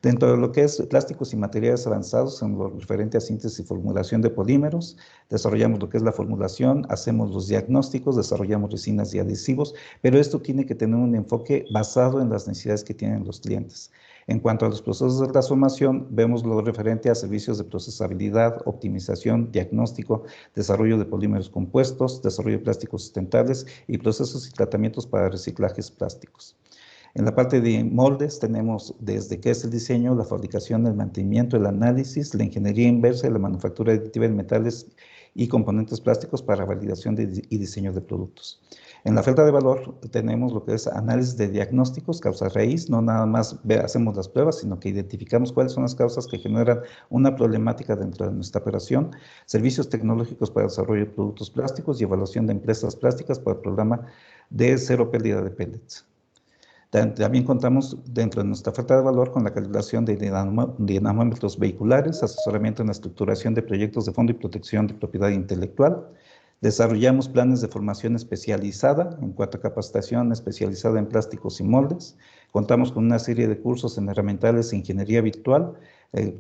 Dentro de lo que es plásticos y materiales avanzados en lo referente a síntesis y formulación de polímeros, desarrollamos lo que es la formulación, hacemos los diagnósticos, desarrollamos resinas y adhesivos, pero esto tiene que tener un enfoque basado en las necesidades que tienen los clientes. En cuanto a los procesos de transformación, vemos lo referente a servicios de procesabilidad, optimización, diagnóstico, desarrollo de polímeros compuestos, desarrollo de plásticos sustentables y procesos y tratamientos para reciclajes plásticos. En la parte de moldes tenemos desde qué es el diseño, la fabricación, el mantenimiento, el análisis, la ingeniería inversa y la manufactura aditiva de metales y componentes plásticos para validación y diseño de productos. En la oferta de valor tenemos lo que es análisis de diagnósticos, causa raíz, no nada más hacemos las pruebas, sino que identificamos cuáles son las causas que generan una problemática dentro de nuestra operación, servicios tecnológicos para desarrollo de productos plásticos y evaluación de empresas plásticas para el programa de cero pérdida de pellets. También contamos dentro de nuestra oferta de valor con la calibración de dinamómetros vehiculares, asesoramiento en la estructuración de proyectos de fondo y protección de propiedad intelectual. Desarrollamos planes de formación especializada en cuanto a capacitación especializada en plásticos y moldes. Contamos con una serie de cursos en herramientales e ingeniería virtual,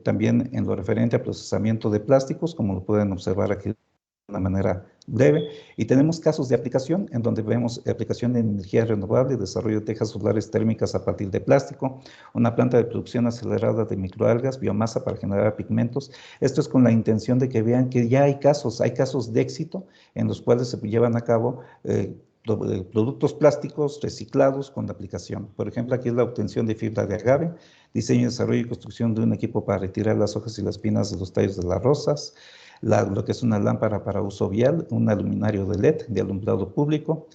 también en lo referente a procesamiento de plásticos, como lo pueden observar aquí de una manera breve, y tenemos casos de aplicación en donde vemos aplicación de energía renovable, desarrollo de tejas solares térmicas a partir de plástico, una planta de producción acelerada de microalgas, biomasa para generar pigmentos. Esto es con la intención de que vean que ya hay casos de éxito en los cuales se llevan a cabo productos plásticos reciclados con la aplicación. Por ejemplo, aquí es la obtención de fibra de agave, diseño, desarrollo y construcción de un equipo para retirar las hojas y las espinas de los tallos de las rosas, lo que es una lámpara para uso vial, un luminario de LED de alumbrado público,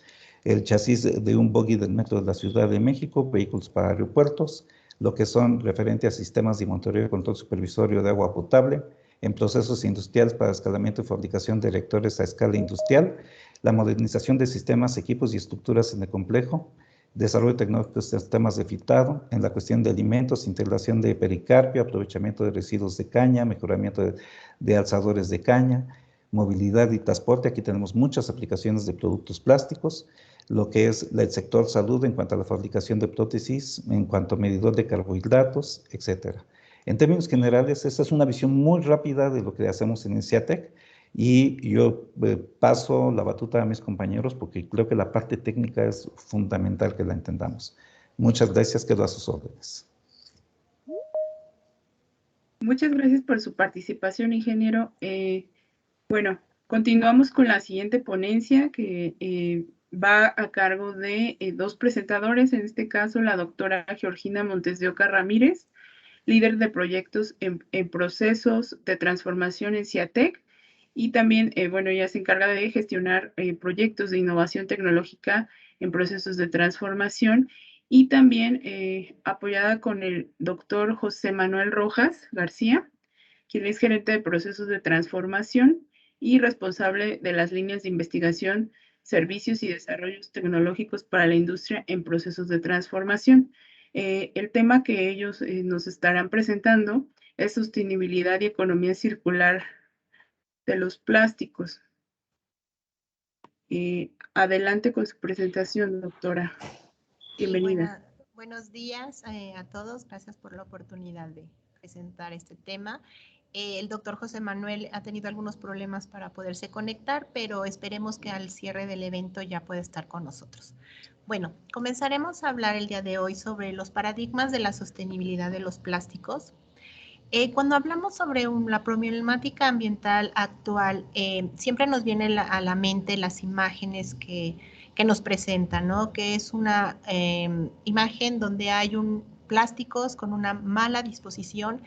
el chasis de un bogie del metro de la Ciudad de México, vehículos para aeropuertos, lo que son referente a sistemas de monitoreo y control supervisorio de agua potable, en procesos industriales para escalamiento y fabricación de reactores a escala industrial, la modernización de sistemas, equipos y estructuras en el complejo, desarrollo tecnológico de sistemas de filtrado, en la cuestión de alimentos, integración de pericarpio, aprovechamiento de residuos de caña, mejoramiento de alzadores de caña, movilidad y transporte. Aquí tenemos muchas aplicaciones de productos plásticos, lo que es el sector salud en cuanto a la fabricación de prótesis, en cuanto a medidor de carbohidratos, etcétera. En términos generales, esta es una visión muy rápida de lo que hacemos en INSEATEC y yo paso la batuta a mis compañeros porque creo que la parte técnica es fundamental que la entendamos. Muchas gracias, quedo a sus órdenes. Muchas gracias por su participación, ingeniero. Bueno, continuamos con la siguiente ponencia que va a cargo de dos presentadores, en este caso la doctora Georgina Montes de Oca Ramírez, líder de proyectos en procesos de transformación en CIATEC, y también, bueno, ella se encarga de gestionar proyectos de innovación tecnológica en procesos de transformación, y también apoyada con el doctor José Manuel Rojas García, quien es gerente de procesos de transformación y responsable de las líneas de investigación, servicios y desarrollos tecnológicos para la industria en procesos de transformación. El tema que ellos nos estarán presentando es sostenibilidad y economía circular de los plásticos. Adelante con su presentación, doctora. Bienvenida. Buenos días a todos. Gracias por la oportunidad de presentar este tema. El doctor José Manuel ha tenido algunos problemas para poderse conectar, pero esperemos que al cierre del evento ya pueda estar con nosotros. Bueno, comenzaremos a hablar el día de hoy sobre los paradigmas de la sostenibilidad de los plásticos. Cuando hablamos sobre la problemática ambiental actual, siempre nos viene a la mente las imágenes que nos presentan, ¿no? Que es una imagen donde hay plásticos con una mala disposición,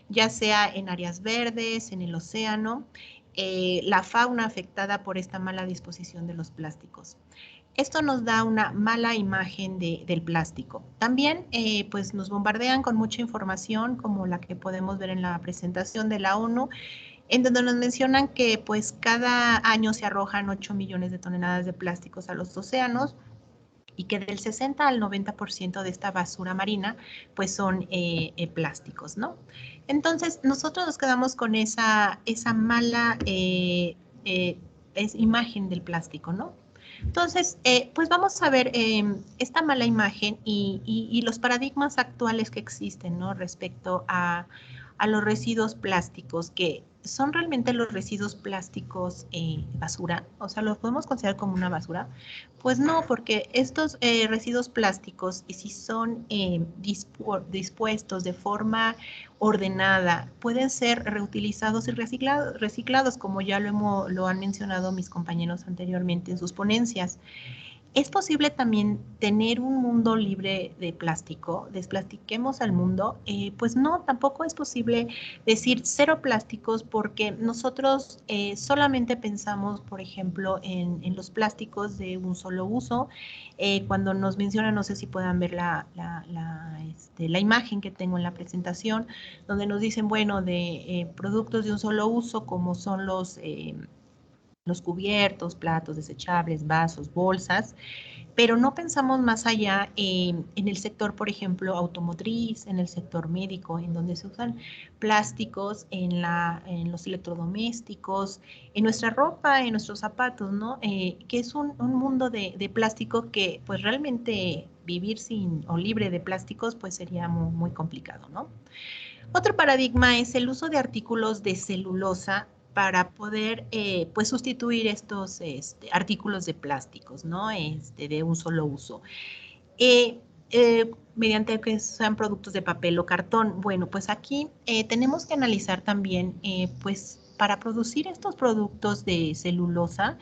ya sea en áreas verdes, en el océano, la fauna afectada por esta mala disposición de los plásticos. Esto nos da una mala imagen del plástico. También pues nos bombardean con mucha información, como la que podemos ver en la presentación de la ONU, en donde nos mencionan que pues cada año se arrojan 8 millones de toneladas de plásticos a los océanos y que del 60 al 90% de esta basura marina pues son plásticos, ¿no? Entonces nosotros nos quedamos con esa mala imagen del plástico, ¿no? Entonces, pues vamos a ver esta mala imagen y los paradigmas actuales que existen, ¿no? Respecto a los residuos plásticos, que son realmente los residuos plásticos basura, o sea, ¿los podemos considerar como una basura? Pues no, porque estos residuos plásticos, si son dispuestos de forma ordenada, pueden ser reutilizados y reciclados, como ya lo han mencionado mis compañeros anteriormente en sus ponencias. ¿Es posible también tener un mundo libre de plástico? ¿Desplastiquemos al mundo? Pues no, tampoco es posible decir cero plásticos porque nosotros solamente pensamos, por ejemplo, en los plásticos de un solo uso. Cuando nos mencionan, no sé si puedan ver la imagen que tengo en la presentación, donde nos dicen, bueno, de productos de un solo uso, como son los cubiertos, platos desechables, vasos, bolsas, pero no pensamos más allá en el sector, por ejemplo, automotriz, en el sector médico, en donde se usan plásticos, en los electrodomésticos, en nuestra ropa, en nuestros zapatos, ¿no? Que es un mundo de plástico que pues realmente vivir sin o libre de plásticos pues sería muy, muy complicado, ¿no? Otro paradigma es el uso de artículos de celulosa para poder pues sustituir estos artículos de plásticos, ¿no? De un solo uso. Mediante que sean productos de papel o cartón. Bueno, pues aquí tenemos que analizar también, pues para producir estos productos de celulosa,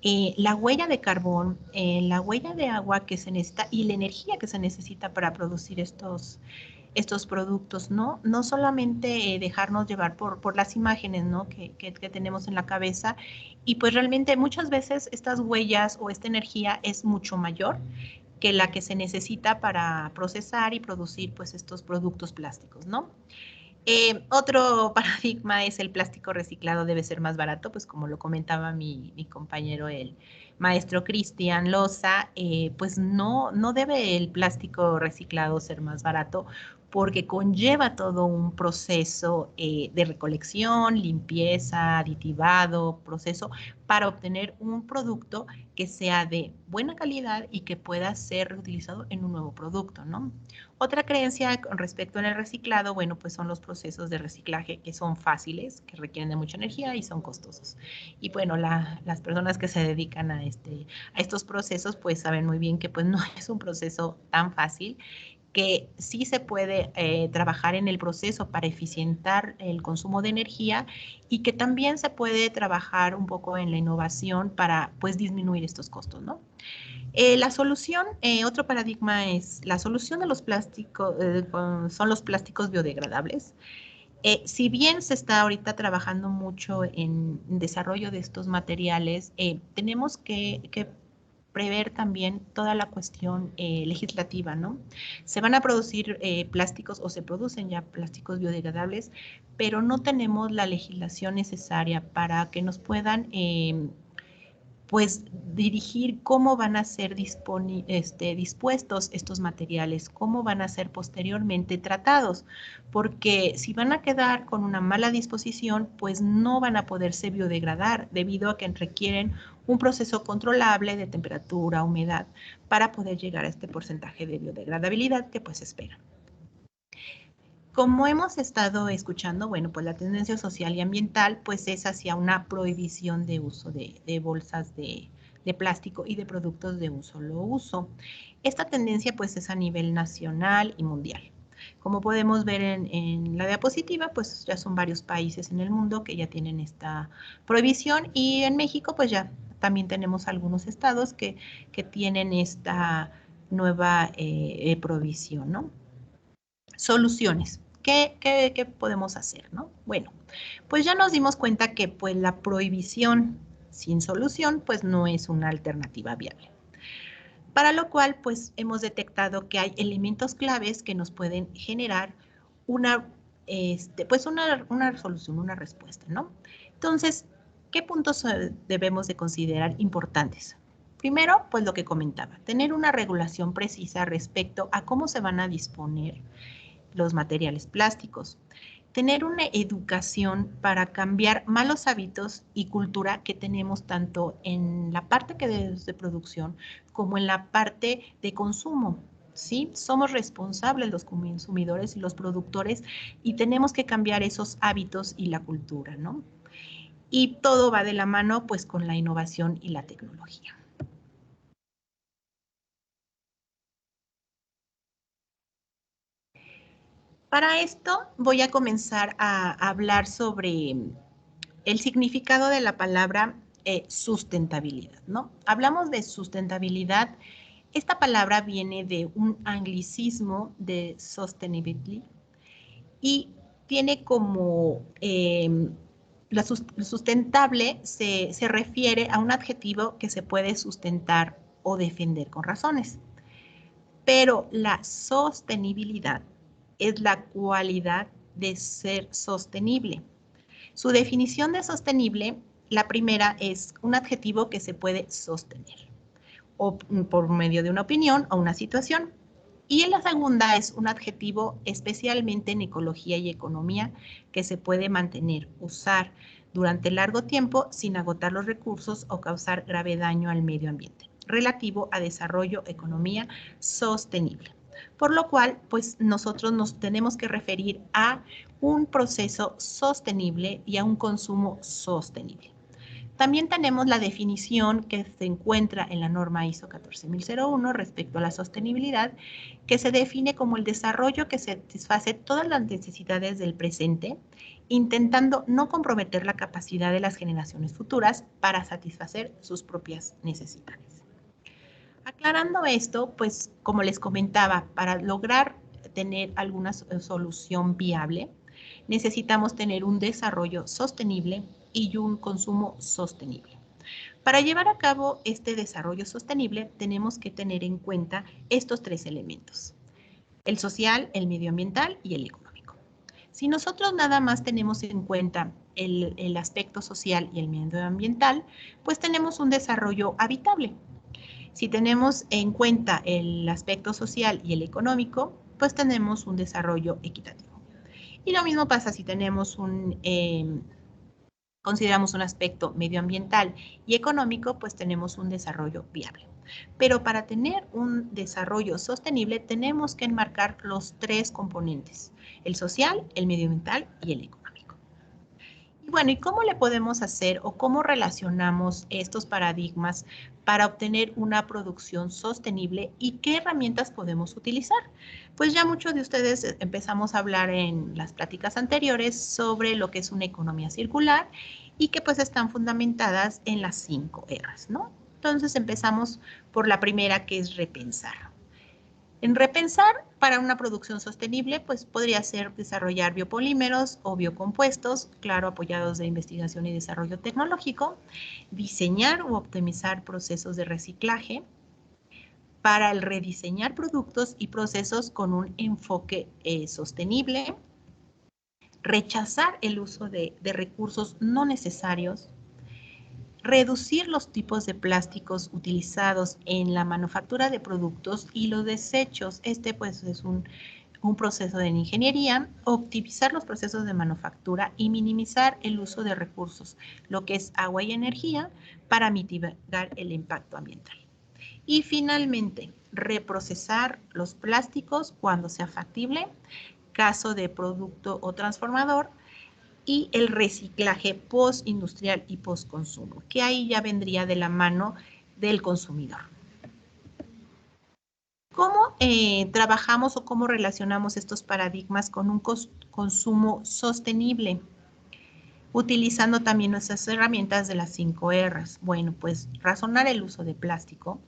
la huella de carbón, la huella de agua que se necesita y la energía que se necesita para producir estos productos, ¿no? No solamente dejarnos llevar por las imágenes, ¿no? que tenemos en la cabeza, y pues realmente muchas veces estas huellas o esta energía es mucho mayor que la que se necesita para procesar y producir pues estos productos plásticos, ¿no? Otro paradigma es el plástico reciclado debe ser más barato, pues como lo comentaba mi compañero, el maestro Cristian Loza, pues no debe el plástico reciclado ser más barato porque conlleva todo un proceso de recolección, limpieza, aditivado, proceso para obtener un producto que sea de buena calidad y que pueda ser reutilizado en un nuevo producto, ¿no? Otra creencia con respecto al reciclado, bueno, pues son los procesos de reciclaje que son fáciles, que requieren de mucha energía y son costosos. Y bueno, las personas que se dedican a estos procesos, pues saben muy bien que pues no es un proceso tan fácil, que sí se puede trabajar en el proceso para eficientar el consumo de energía y que también se puede trabajar un poco en la innovación para pues disminuir estos costos, ¿no? La solución, otro paradigma es la solución de los plásticos, son los plásticos biodegradables. Si bien se está ahorita trabajando mucho en desarrollo de estos materiales, tenemos que prever también toda la cuestión legislativa, ¿no? Se van a producir plásticos o se producen ya plásticos biodegradables, pero no tenemos la legislación necesaria para que nos puedan pues dirigir cómo van a ser dispuestos estos materiales, cómo van a ser posteriormente tratados, porque si van a quedar con una mala disposición, pues no van a poderse biodegradar debido a que requieren un proceso controlable de temperatura, humedad, para poder llegar a este porcentaje de biodegradabilidad que pues espera. Como hemos estado escuchando, bueno, pues la tendencia social y ambiental pues es hacia una prohibición de uso de bolsas de plástico y de productos de un solo uso. Esta tendencia pues es a nivel nacional y mundial. Como podemos ver en la diapositiva, pues ya son varios países en el mundo que ya tienen esta prohibición y en México pues ya también tenemos algunos estados que tienen esta nueva prohibición, ¿no? Soluciones. ¿Qué podemos hacer, no? Bueno, pues ya nos dimos cuenta que pues la prohibición sin solución pues no es una alternativa viable. Para lo cual pues hemos detectado que hay elementos claves que nos pueden generar una solución, una respuesta, ¿no? Entonces, ¿qué puntos debemos de considerar importantes? Primero, pues lo que comentaba, tener una regulación precisa respecto a cómo se van a disponer los materiales plásticos. Tener una educación para cambiar malos hábitos y cultura que tenemos tanto en la parte que de producción como en la parte de consumo. ¿Sí? Somos responsables los consumidores y los productores y tenemos que cambiar esos hábitos y la cultura, ¿no? Y todo va de la mano pues con la innovación y la tecnología. Para esto voy a comenzar a hablar sobre el significado de la palabra sustentabilidad, ¿no? Hablamos de sustentabilidad. Esta palabra viene de un anglicismo de sustainability y tiene como la sustentable se refiere a un adjetivo que se puede sustentar o defender con razones. Pero la sostenibilidad es la cualidad de ser sostenible. Su definición de sostenible, la primera es un adjetivo que se puede sostener o por medio de una opinión o una situación. Y la segunda es un adjetivo especialmente en ecología y economía que se puede mantener, usar durante largo tiempo sin agotar los recursos o causar grave daño al medio ambiente, relativo a desarrollo, economía sostenible. Por lo cual, pues nosotros nos tenemos que referir a un proceso sostenible y a un consumo sostenible. También tenemos la definición que se encuentra en la norma ISO 14001 respecto a la sostenibilidad, que se define como el desarrollo que satisface todas las necesidades del presente, intentando no comprometer la capacidad de las generaciones futuras para satisfacer sus propias necesidades. Aclarando esto, pues como les comentaba, para lograr tener alguna solución viable, necesitamos tener un desarrollo sostenible y un consumo sostenible. Para llevar a cabo este desarrollo sostenible, tenemos que tener en cuenta estos tres elementos: el social, el medioambiental y el económico. Si nosotros nada más tenemos en cuenta el aspecto social y el medioambiental, pues tenemos un desarrollo habitable. Si tenemos en cuenta el aspecto social y el económico, pues tenemos un desarrollo equitativo. Y lo mismo pasa si tenemos consideramos un aspecto medioambiental y económico, pues tenemos un desarrollo viable. Pero para tener un desarrollo sostenible tenemos que enmarcar los tres componentes: el social, el medioambiental y el económico. Y bueno, ¿y cómo le podemos hacer o cómo relacionamos estos paradigmas para obtener una producción sostenible y qué herramientas podemos utilizar? Pues ya muchos de ustedes empezamos a hablar en las pláticas anteriores sobre lo que es una economía circular y que pues están fundamentadas en las 5 R's, ¿no? Entonces empezamos por la primera, que es repensar. En repensar, para una producción sostenible, pues podría ser desarrollar biopolímeros o biocompuestos, claro, apoyados de investigación y desarrollo tecnológico, diseñar o optimizar procesos de reciclaje, para el rediseñar productos y procesos con un enfoque sostenible, rechazar el uso de recursos no necesarios, reducir los tipos de plásticos utilizados en la manufactura de productos y los desechos. Este pues es un proceso de ingeniería, optimizar los procesos de manufactura y minimizar el uso de recursos, lo que es agua y energía, para mitigar el impacto ambiental. Y finalmente, reprocesar los plásticos cuando sea factible, caso de producto o transformador, y el reciclaje postindustrial y postconsumo, que ahí ya vendría de la mano del consumidor. ¿Cómo trabajamos o cómo relacionamos estos paradigmas con un consumo sostenible? Utilizando también nuestras herramientas de las 5 R's. Bueno, pues razonar el uso de plástico,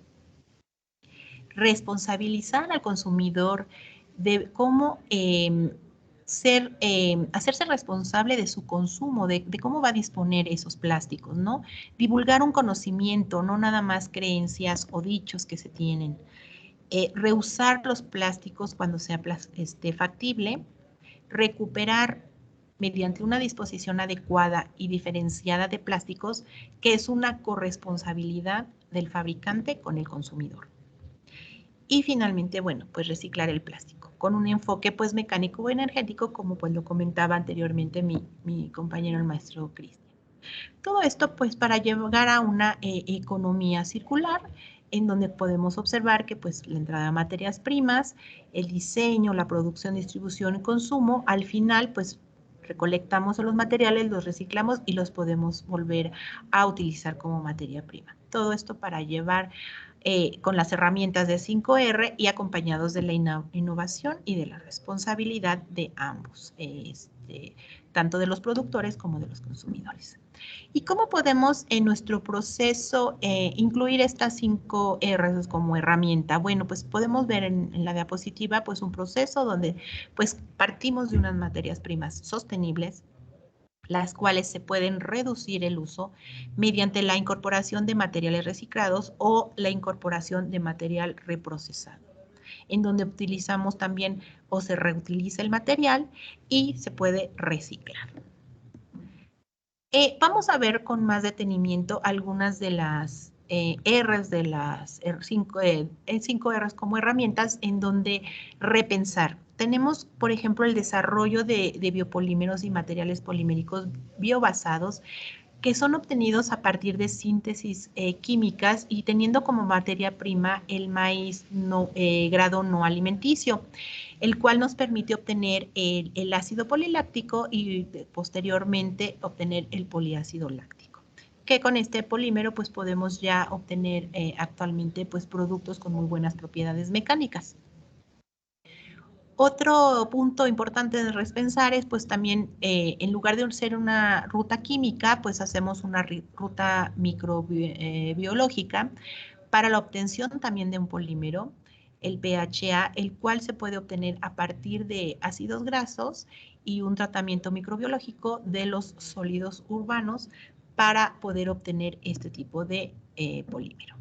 responsabilizar al consumidor de cómo hacerse responsable de su consumo, de cómo va a disponer esos plásticos, ¿no? Divulgar un conocimiento, no nada más creencias o dichos que se tienen. Reusar los plásticos cuando sea factible, recuperar mediante una disposición adecuada y diferenciada de plásticos, que es una corresponsabilidad del fabricante con el consumidor. Y finalmente, bueno, pues reciclar el plástico con un enfoque pues mecánico o energético, como pues lo comentaba anteriormente mi compañero el maestro Cristian. Todo esto pues para llegar a una economía circular, en donde podemos observar que pues la entrada de materias primas, el diseño, la producción, distribución y consumo, al final pues recolectamos los materiales, los reciclamos y los podemos volver a utilizar como materia prima. Todo esto para llevar con las herramientas de 5R y acompañados de la innovación y de la responsabilidad de ambos, tanto de los productores como de los consumidores. ¿Y cómo podemos en nuestro proceso incluir estas 5 R's como herramienta? Bueno, pues podemos ver en la diapositiva pues un proceso donde pues partimos de unas materias primas sostenibles, las cuales se pueden reducir el uso mediante la incorporación de materiales reciclados o la incorporación de material reprocesado, en donde utilizamos también o se reutiliza el material y se puede reciclar. Vamos a ver con más detenimiento algunas de las R's de las 5 R's como herramientas en donde repensar. Tenemos, por ejemplo, el desarrollo de biopolímeros y materiales poliméricos biobasados, que son obtenidos a partir de síntesis químicas y teniendo como materia prima el maíz grado no alimenticio, el cual nos permite obtener el ácido poliláctico y posteriormente obtener el poliácido láctico. que con este polímero pues podemos ya obtener actualmente pues productos con muy buenas propiedades mecánicas. Otro punto importante de repensar es pues también en lugar de ser una ruta química, pues hacemos una ruta microbiológica para la obtención también de un polímero, el PHA, el cual se puede obtener a partir de ácidos grasos y un tratamiento microbiológico de los sólidos urbanos para poder obtener este tipo de polímero.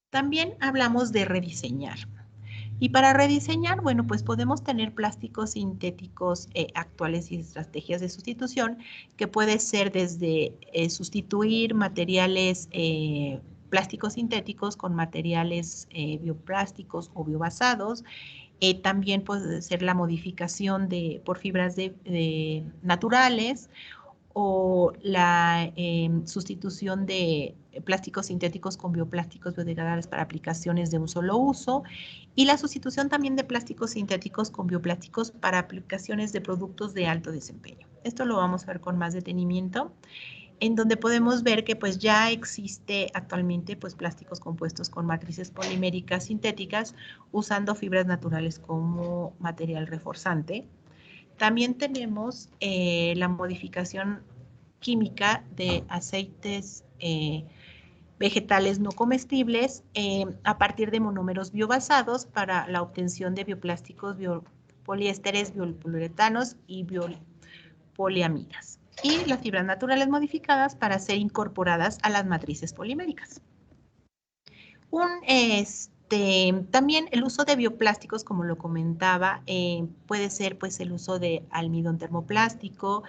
También hablamos de rediseñar. Y para rediseñar, bueno, pues podemos tener plásticos sintéticos actuales y estrategias de sustitución, que puede ser desde sustituir materiales plásticos sintéticos con materiales bioplásticos o biobasados. También puede ser la modificación por fibras naturales, o la sustitución de plásticos sintéticos con bioplásticos biodegradables para aplicaciones de un solo uso, y la sustitución también de plásticos sintéticos con bioplásticos para aplicaciones de productos de alto desempeño. Esto lo vamos a ver con más detenimiento, en donde podemos ver que pues ya existe actualmente pues plásticos compuestos con matrices poliméricas sintéticas usando fibras naturales como material reforzante. También tenemos la modificación química de aceites vegetales no comestibles a partir de monómeros biobasados para la obtención de bioplásticos, poliésteres, biopoliuretanos y poliamidas. Y las fibras naturales modificadas para ser incorporadas a las matrices poliméricas. También el uso de bioplásticos, como lo comentaba, puede ser pues el uso de almidón termoplástico,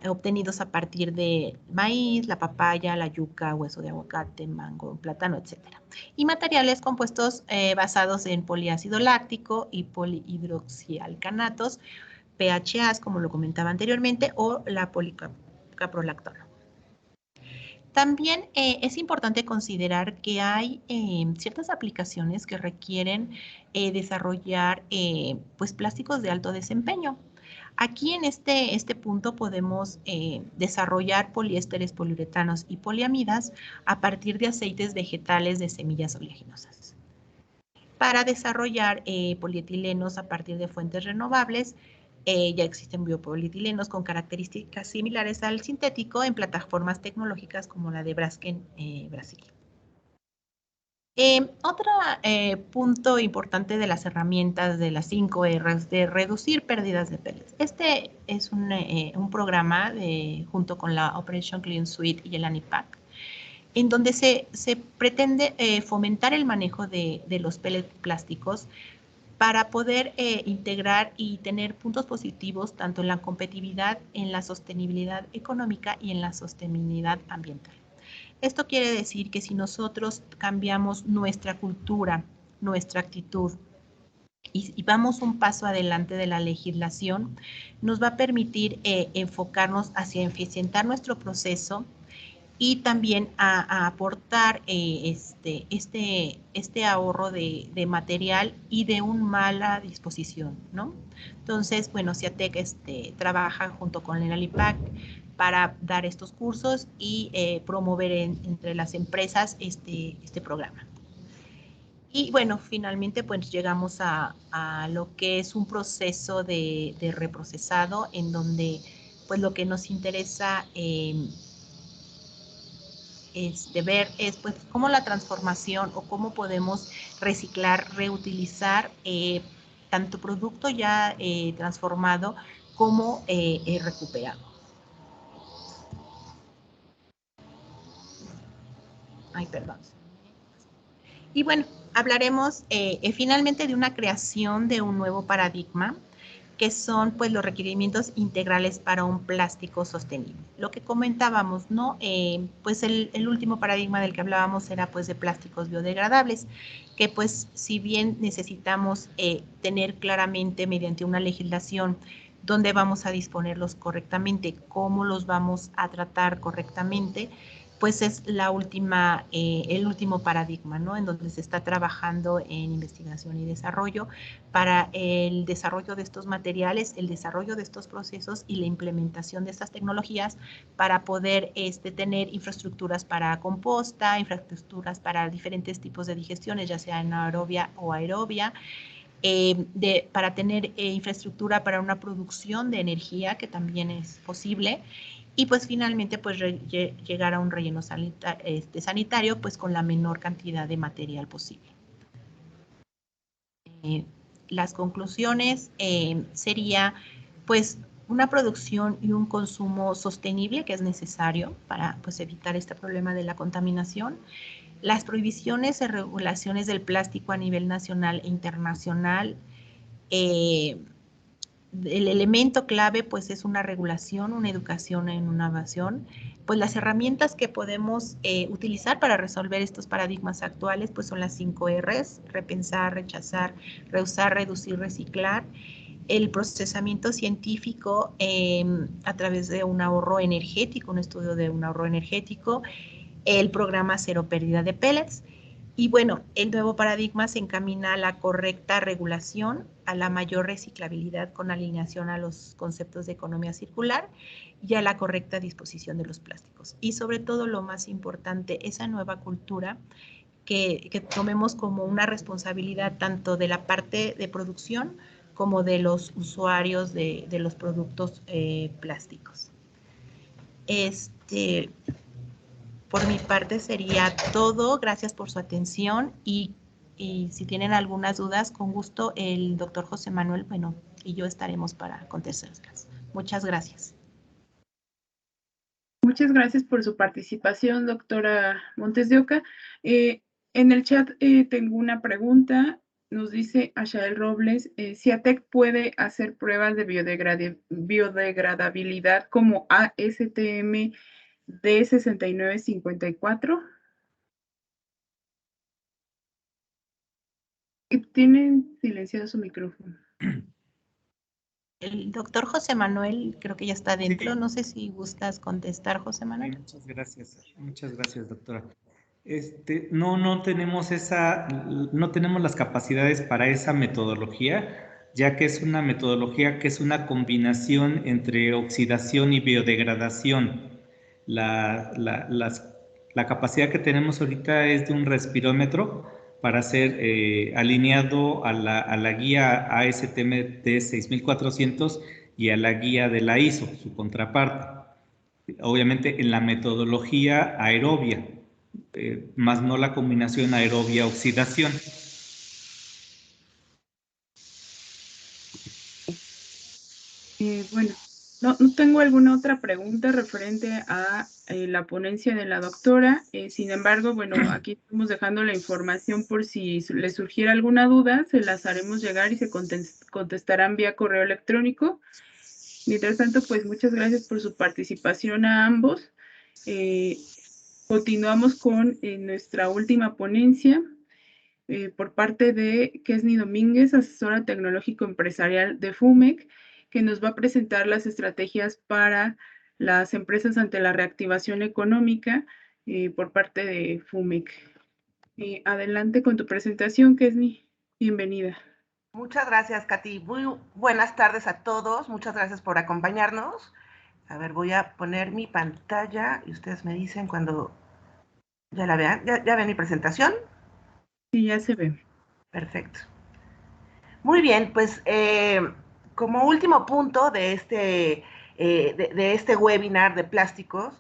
obtenidos a partir de maíz, la papaya, la yuca, hueso de aguacate, mango, plátano, etc. Y materiales compuestos basados en poliácido láctico y polihidroxialcanatos, PHAs, como lo comentaba anteriormente, o la policaprolactona. También es importante considerar que hay ciertas aplicaciones que requieren desarrollar pues plásticos de alto desempeño. Aquí en este punto podemos desarrollar poliésteres, poliuretanos y poliamidas a partir de aceites vegetales de semillas oleaginosas. Para desarrollar polietilenos a partir de fuentes renovables, ya existen biopolietilenos con características similares al sintético en plataformas tecnológicas como la de Braskem, Brasil. Otro punto importante de las herramientas de las 5 R's de reducir pérdidas de pellets. Este es un programa junto con la Operation Clean Suite y el ANIPAC, en donde se pretende fomentar el manejo de los pellets plásticos para poder integrar y tener puntos positivos tanto en la competitividad, en la sostenibilidad económica y en la sostenibilidad ambiental. Esto quiere decir que si nosotros cambiamos nuestra cultura, nuestra actitud y vamos un paso adelante de la legislación, nos va a permitir enfocarnos hacia eficientar nuestro proceso y también a aportar este ahorro de material y de una mala disposición, ¿no? Entonces, bueno, CIATEC trabaja junto con el ANIPAC para dar estos cursos y promover entre las empresas este programa. Y bueno, finalmente pues llegamos a lo que es un proceso de reprocesado, en donde pues lo que nos interesa ver es pues cómo la transformación o cómo podemos reciclar, reutilizar tanto producto ya transformado como recuperado. Ay, perdón. Y bueno, hablaremos finalmente de una creación de un nuevo paradigma, que son pues los requerimientos integrales para un plástico sostenible. Lo que comentábamos, ¿no? Pues el último paradigma del que hablábamos era pues de plásticos biodegradables, que pues si bien necesitamos tener claramente mediante una legislación dónde vamos a disponerlos correctamente, cómo los vamos a tratar correctamente, pues es la última, el último paradigma, ¿no? En donde se está trabajando en investigación y desarrollo para el desarrollo de estos materiales, el desarrollo de estos procesos y la implementación de estas tecnologías para poder tener infraestructuras para composta, infraestructuras para diferentes tipos de digestiones, ya sea anaerobia o aerobia, para tener infraestructura para una producción de energía, que también es posible, y pues finalmente pues llegar a un relleno sanitario pues con la menor cantidad de material posible. Las conclusiones sería pues una producción y un consumo sostenible que es necesario para pues evitar este problema de la contaminación. Las prohibiciones y regulaciones del plástico a nivel nacional e internacional, el elemento clave pues es una regulación, una educación en una innovación. Pues las herramientas que podemos utilizar para resolver estos paradigmas actuales pues son las 5 R's: repensar, rechazar, reusar, reducir, reciclar. El procesamiento científico a través de un ahorro energético, un estudio de un ahorro energético, el programa Cero Pérdida de Pellets. Y bueno, el nuevo paradigma se encamina a la correcta regulación, a la mayor reciclabilidad con alineación a los conceptos de economía circular y a la correcta disposición de los plásticos. Y sobre todo, lo más importante, esa nueva cultura que tomemos como una responsabilidad tanto de la parte de producción como de los usuarios de los productos plásticos. Por mi parte sería todo. Gracias por su atención y si tienen algunas dudas, con gusto el doctor José Manuel, bueno, y yo estaremos para contestarlas. Muchas gracias. Muchas gracias por su participación, doctora Montes de Oca. En el chat tengo una pregunta. Nos dice Ashael Robles, ¿CIATEC puede hacer pruebas de biodegradabilidad como ASTM D6954? Tienen silenciado su micrófono. El doctor José Manuel creo que ya está dentro. Sí. No sé si gustas contestar, José Manuel. Sí, muchas gracias, doctora. No tenemos las capacidades para esa metodología, ya que es una metodología que es una combinación entre oxidación y biodegradación. La capacidad que tenemos ahorita es de un respirómetro para ser alineado a la guía ASTM D6400 y a la guía de la ISO, su contraparte. Obviamente en la metodología aerobia, más no la combinación aerobia-oxidación. Bueno, no tengo alguna otra pregunta referente a la ponencia de la doctora. Sin embargo, bueno, aquí estamos dejando la información por si les surgiera alguna duda, se las haremos llegar y se contestarán vía correo electrónico. Mientras tanto, pues muchas gracias por su participación a ambos. Continuamos con nuestra última ponencia por parte de Kesni Domínguez, asesora tecnológico empresarial de FUMEC, que nos va a presentar las estrategias para las empresas ante la reactivación económica por parte de FUMEC. Adelante con tu presentación, Kesni. Bienvenida. Muchas gracias, Katy. Muy buenas tardes a todos. Muchas gracias por acompañarnos. A ver, voy a poner mi pantalla y ustedes me dicen cuando ya la vean. ¿Ya ven mi presentación? Sí, ya se ve. Perfecto. Muy bien, pues como último punto de este webinar de plásticos,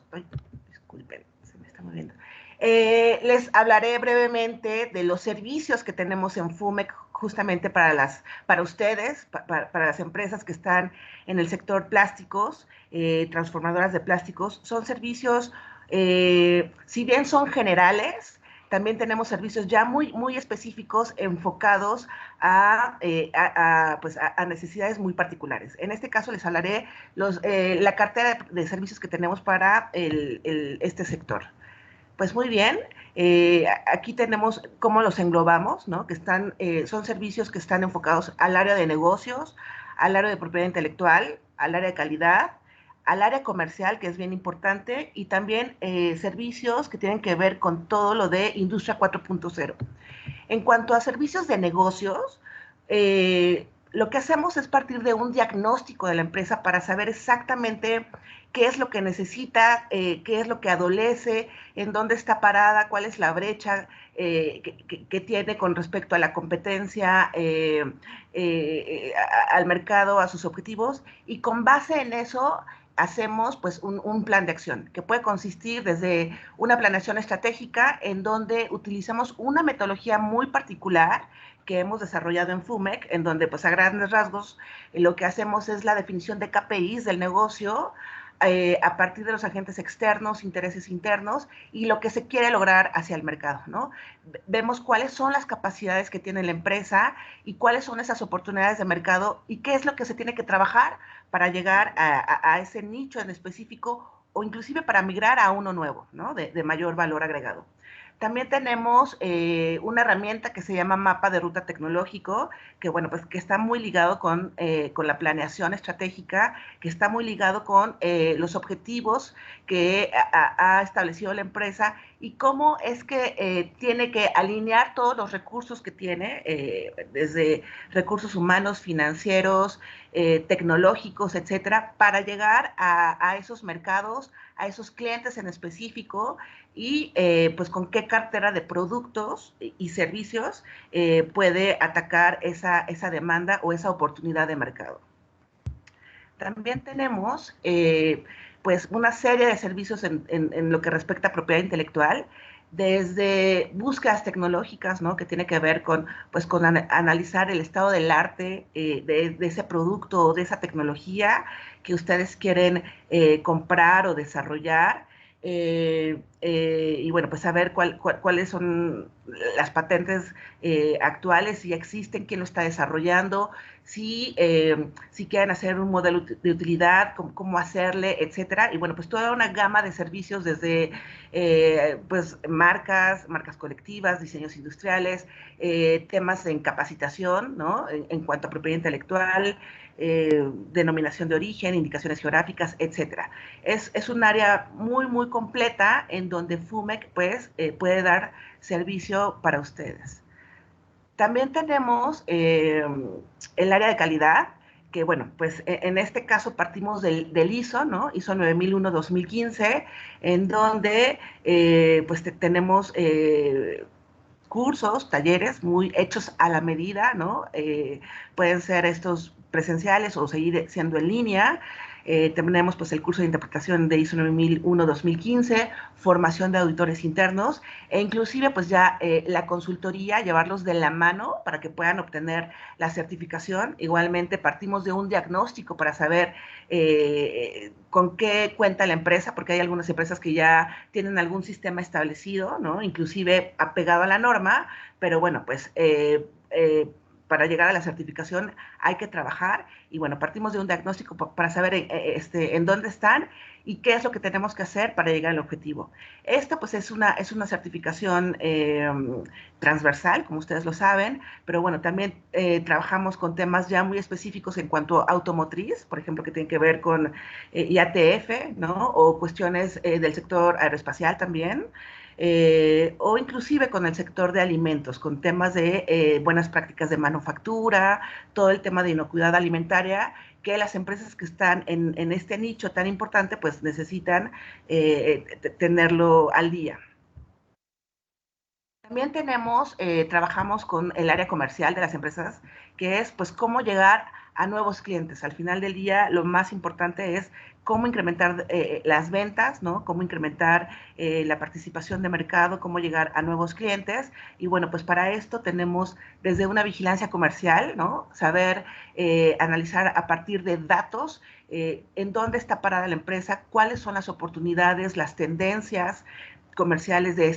disculpen, se me está moviendo. Les hablaré brevemente de los servicios que tenemos en FUMEC justamente para ustedes, para las empresas que están en el sector plásticos, transformadoras de plásticos. Son servicios, si bien son generales, también tenemos servicios ya muy específicos enfocados a necesidades muy particulares. En este caso les hablaré la cartera de servicios que tenemos para este sector. Pues muy bien, aquí tenemos cómo los englobamos, ¿no? Que son servicios que están enfocados al área de negocios, al área de propiedad intelectual, al área de calidad, al área comercial, que es bien importante, y también servicios que tienen que ver con todo lo de Industria 4.0. En cuanto a servicios de negocios, lo que hacemos es partir de un diagnóstico de la empresa para saber exactamente qué es lo que necesita, qué es lo que adolece, en dónde está parada, cuál es la brecha que tiene con respecto a la competencia, al mercado, a sus objetivos, y con base en eso hacemos pues un plan de acción que puede consistir desde una planeación estratégica en donde utilizamos una metodología muy particular que hemos desarrollado en FUMEC, en donde pues a grandes rasgos lo que hacemos es la definición de KPIs del negocio a partir de los agentes externos, intereses internos y lo que se quiere lograr hacia el mercado, ¿no? Vemos cuáles son las capacidades que tiene la empresa y cuáles son esas oportunidades de mercado y qué es lo que se tiene que trabajar para llegar a ese nicho en específico o inclusive para migrar a uno nuevo, ¿no? De mayor valor agregado. También tenemos una herramienta que se llama Mapa de Ruta Tecnológico, que, bueno, pues que está muy ligado con la planeación estratégica, que está muy ligado con los objetivos que ha establecido la empresa y cómo es que tiene que alinear todos los recursos que tiene, desde recursos humanos, financieros, tecnológicos, etcétera, para llegar a esos mercados, a esos clientes en específico y pues con qué cartera de productos y servicios puede atacar esa demanda o esa oportunidad de mercado. También tenemos pues una serie de servicios en lo que respecta a propiedad intelectual, desde búsquedas tecnológicas, ¿no? Que tiene que ver con, pues, con analizar el estado del arte de ese producto o de esa tecnología que ustedes quieren comprar o desarrollar. Y bueno, pues saber cuáles son las patentes actuales, si existen, quién lo está desarrollando, si quieren hacer un modelo de utilidad, cómo hacerle, etcétera. Y bueno, pues toda una gama de servicios desde pues marcas colectivas, diseños industriales, temas en capacitación, ¿no? En cuanto a propiedad intelectual, denominación de origen, indicaciones geográficas, etcétera. Es un área muy, muy completa en donde FUMEC pues, puede dar servicio para ustedes. También tenemos el área de calidad, que bueno, pues en este caso partimos del ISO, ¿no? ISO 9001-2015, en donde pues tenemos cursos, talleres muy hechos a la medida, ¿no? Pueden ser estos presenciales o seguir siendo en línea. Tenemos pues el curso de interpretación de ISO 9001-2015, formación de auditores internos e inclusive pues ya la consultoría, llevarlos de la mano para que puedan obtener la certificación. Igualmente partimos de un diagnóstico para saber con qué cuenta la empresa, porque hay algunas empresas que ya tienen algún sistema establecido, ¿no? Inclusive apegado a la norma, pero bueno, pues para llegar a la certificación hay que trabajar y bueno, partimos de un diagnóstico para saber en dónde están y qué es lo que tenemos que hacer para llegar al objetivo. Esto pues es una certificación transversal, como ustedes lo saben, pero bueno, también trabajamos con temas ya muy específicos en cuanto a automotriz, por ejemplo, que tienen que ver con IATF, ¿no? O cuestiones del sector aeroespacial también. O inclusive con el sector de alimentos, con temas de buenas prácticas de manufactura, todo el tema de inocuidad alimentaria, que las empresas que están en este nicho tan importante, pues necesitan tenerlo al día. También trabajamos con el área comercial de las empresas, que es pues cómo llegar a nuevos clientes. Al final del día, lo más importante es cómo incrementar las ventas, ¿no? Cómo incrementar la participación de mercado, cómo llegar a nuevos clientes. Y bueno, pues para esto tenemos desde una vigilancia comercial, ¿no? Saber analizar a partir de datos en dónde está parada la empresa, cuáles son las oportunidades, las tendencias comerciales de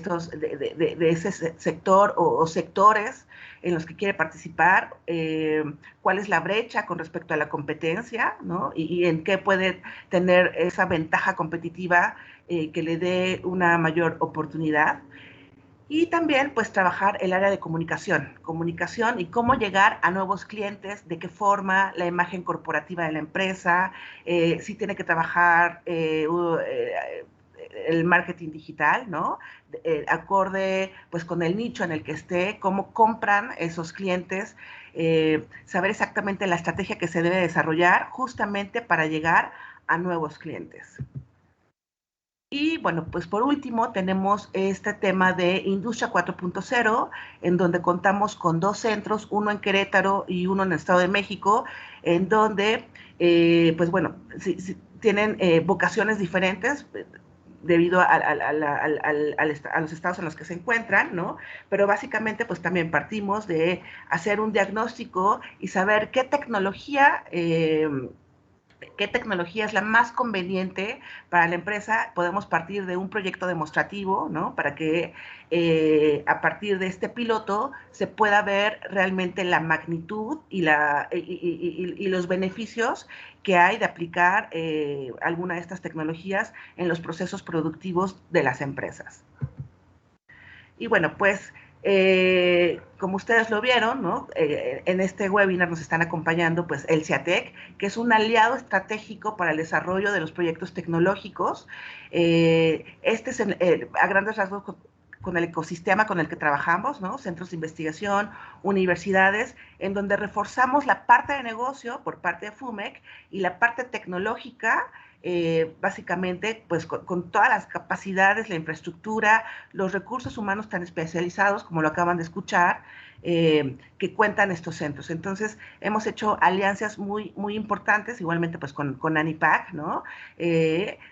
ese sector o sectores en los que quiere participar, cuál es la brecha con respecto a la competencia, ¿no? Y en qué puede tener esa ventaja competitiva que le dé una mayor oportunidad. Y también, pues, trabajar el área de comunicación y cómo llegar a nuevos clientes, de qué forma, la imagen corporativa de la empresa, si tiene que trabajar el marketing digital, ¿no? Acorde, pues, con el nicho en el que esté, cómo compran esos clientes, saber exactamente la estrategia que se debe desarrollar justamente para llegar a nuevos clientes. Y bueno, pues por último tenemos este tema de Industria 4.0, en donde contamos con 2 centros, uno en Querétaro y uno en el Estado de México, en donde, pues bueno, tienen vocaciones diferentes debido a los estados en los que se encuentran, ¿no? Pero básicamente, pues también partimos de hacer un diagnóstico y saber qué tecnología es la más conveniente para la empresa. Podemos partir de un proyecto demostrativo, ¿no? Para que a partir de este piloto se pueda ver realmente la magnitud y los beneficios que hay de aplicar alguna de estas tecnologías en los procesos productivos de las empresas. Y bueno, pues como ustedes lo vieron, ¿no? En este webinar nos están acompañando pues el CIATEC, que es un aliado estratégico para el desarrollo de los proyectos tecnológicos. Este es a grandes rasgos con el ecosistema con el que trabajamos, ¿no? Centros de investigación, universidades, en donde reforzamos la parte de negocio por parte de FUMEC y la parte tecnológica, básicamente pues con todas las capacidades, la infraestructura, los recursos humanos tan especializados como lo acaban de escuchar, que cuentan estos centros. Entonces hemos hecho alianzas muy, muy importantes, igualmente pues con ANIPAC, ¿no?